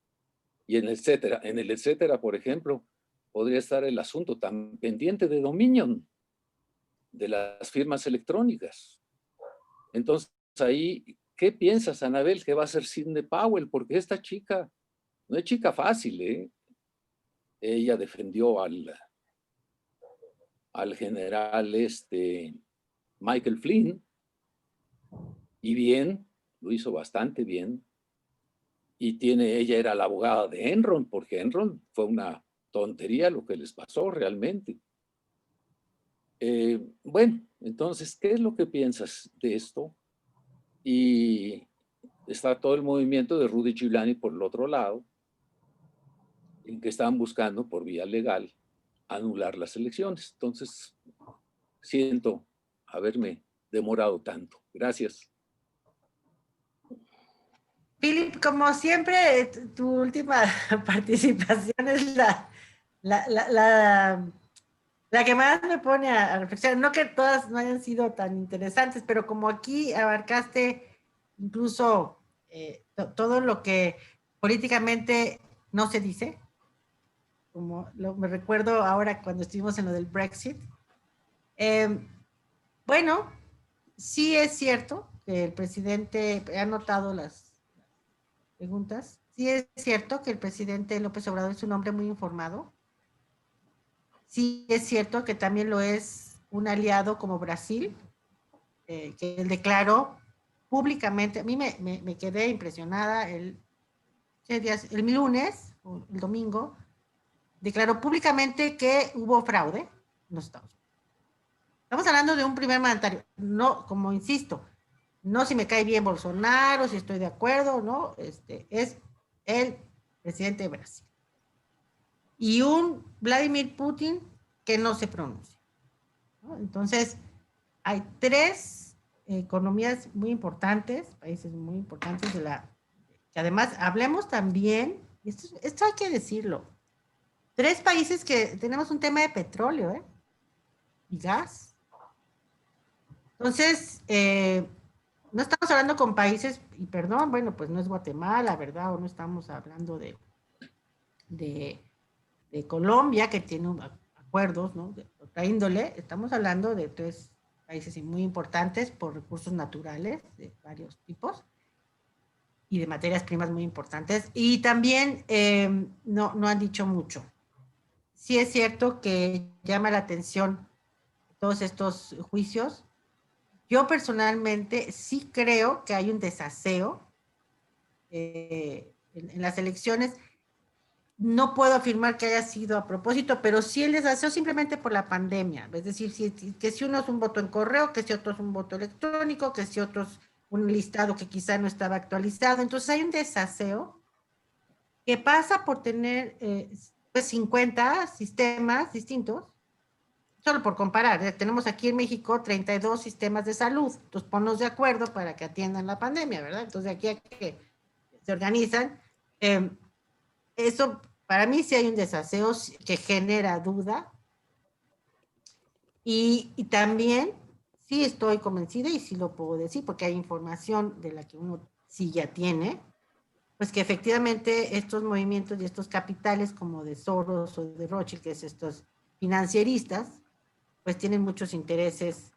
y en el etcétera, por ejemplo, podría estar el asunto tan pendiente de Dominion, de las firmas electrónicas. Entonces, ahí, ¿qué piensas, Anabel, que va a hacer Sidney Powell? Porque esta chica no es chica fácil, ¿eh? Ella defendió al general Michael Flynn, y bien, lo hizo bastante bien. Y ella era la abogada de Enron, porque Enron fue una tontería lo que les pasó realmente. Bueno, Entonces, ¿qué es lo que piensas de esto? Y está todo el movimiento de Rudy Giuliani por el otro lado, en que estaban buscando por vía legal anular las elecciones. Entonces, siento haberme demorado tanto. Gracias. Philip, como siempre, tu última participación es la que más me pone a reflexionar. No que todas no hayan sido tan interesantes, pero como aquí abarcaste incluso todo lo que políticamente no se dice, como me recuerdo ahora cuando estuvimos en lo del Brexit. Bueno, sí es cierto que el presidente, ha notado las preguntas, sí es cierto que el presidente López Obrador es un hombre muy informado. Sí es cierto que también lo es un aliado como Brasil, que él declaró públicamente. A mí me quedé impresionada el lunes, o el domingo, declaró públicamente que hubo fraude en los Estados Unidos. Estamos hablando de un primer mandatario, no, como insisto, no si me cae bien Bolsonaro, si estoy de acuerdo, no, es el presidente de Brasil. Y un Vladimir Putin que no se pronuncia, ¿no? Entonces, hay tres economías muy importantes, países muy importantes que además hablemos también, esto hay que decirlo, tres países que tenemos un tema de petróleo, y gas. Entonces, no estamos hablando con países, y perdón, bueno, pues no es Guatemala, ¿verdad? O no estamos hablando de Colombia, que tiene acuerdos, ¿no? De otra índole. Estamos hablando de tres países muy importantes por recursos naturales de varios tipos y de materias primas muy importantes. Y también no han dicho mucho. Sí es cierto que llama la atención todos estos juicios. Yo personalmente sí creo que hay un desaseo en las elecciones. No puedo afirmar que haya sido a propósito, pero sí el desaseo simplemente por la pandemia. Es decir, que si uno es un voto en correo, que si otro es un voto electrónico, que si otro es un listado que quizá no estaba actualizado. Entonces hay un desaseo que pasa por tener pues 50 sistemas distintos, solo por comparar. Tenemos aquí en México 32 sistemas de salud. Entonces ponnos de acuerdo para que atiendan la pandemia, ¿verdad? Entonces aquí hay que se organizan. Eso, para mí sí hay un desaseo que genera duda. Y también sí estoy convencida, y sí lo puedo decir, porque hay información de la que uno sí ya tiene, pues que efectivamente estos movimientos y estos capitales como de Soros o de Rothschild, que es estos financieristas, pues tienen muchos intereses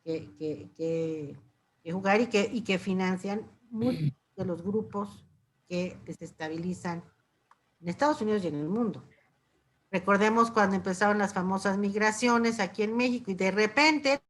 que jugar y que financian muchos de los grupos que desestabilizan en Estados Unidos y en el mundo. Recordemos cuando empezaron las famosas migraciones aquí en México y de repente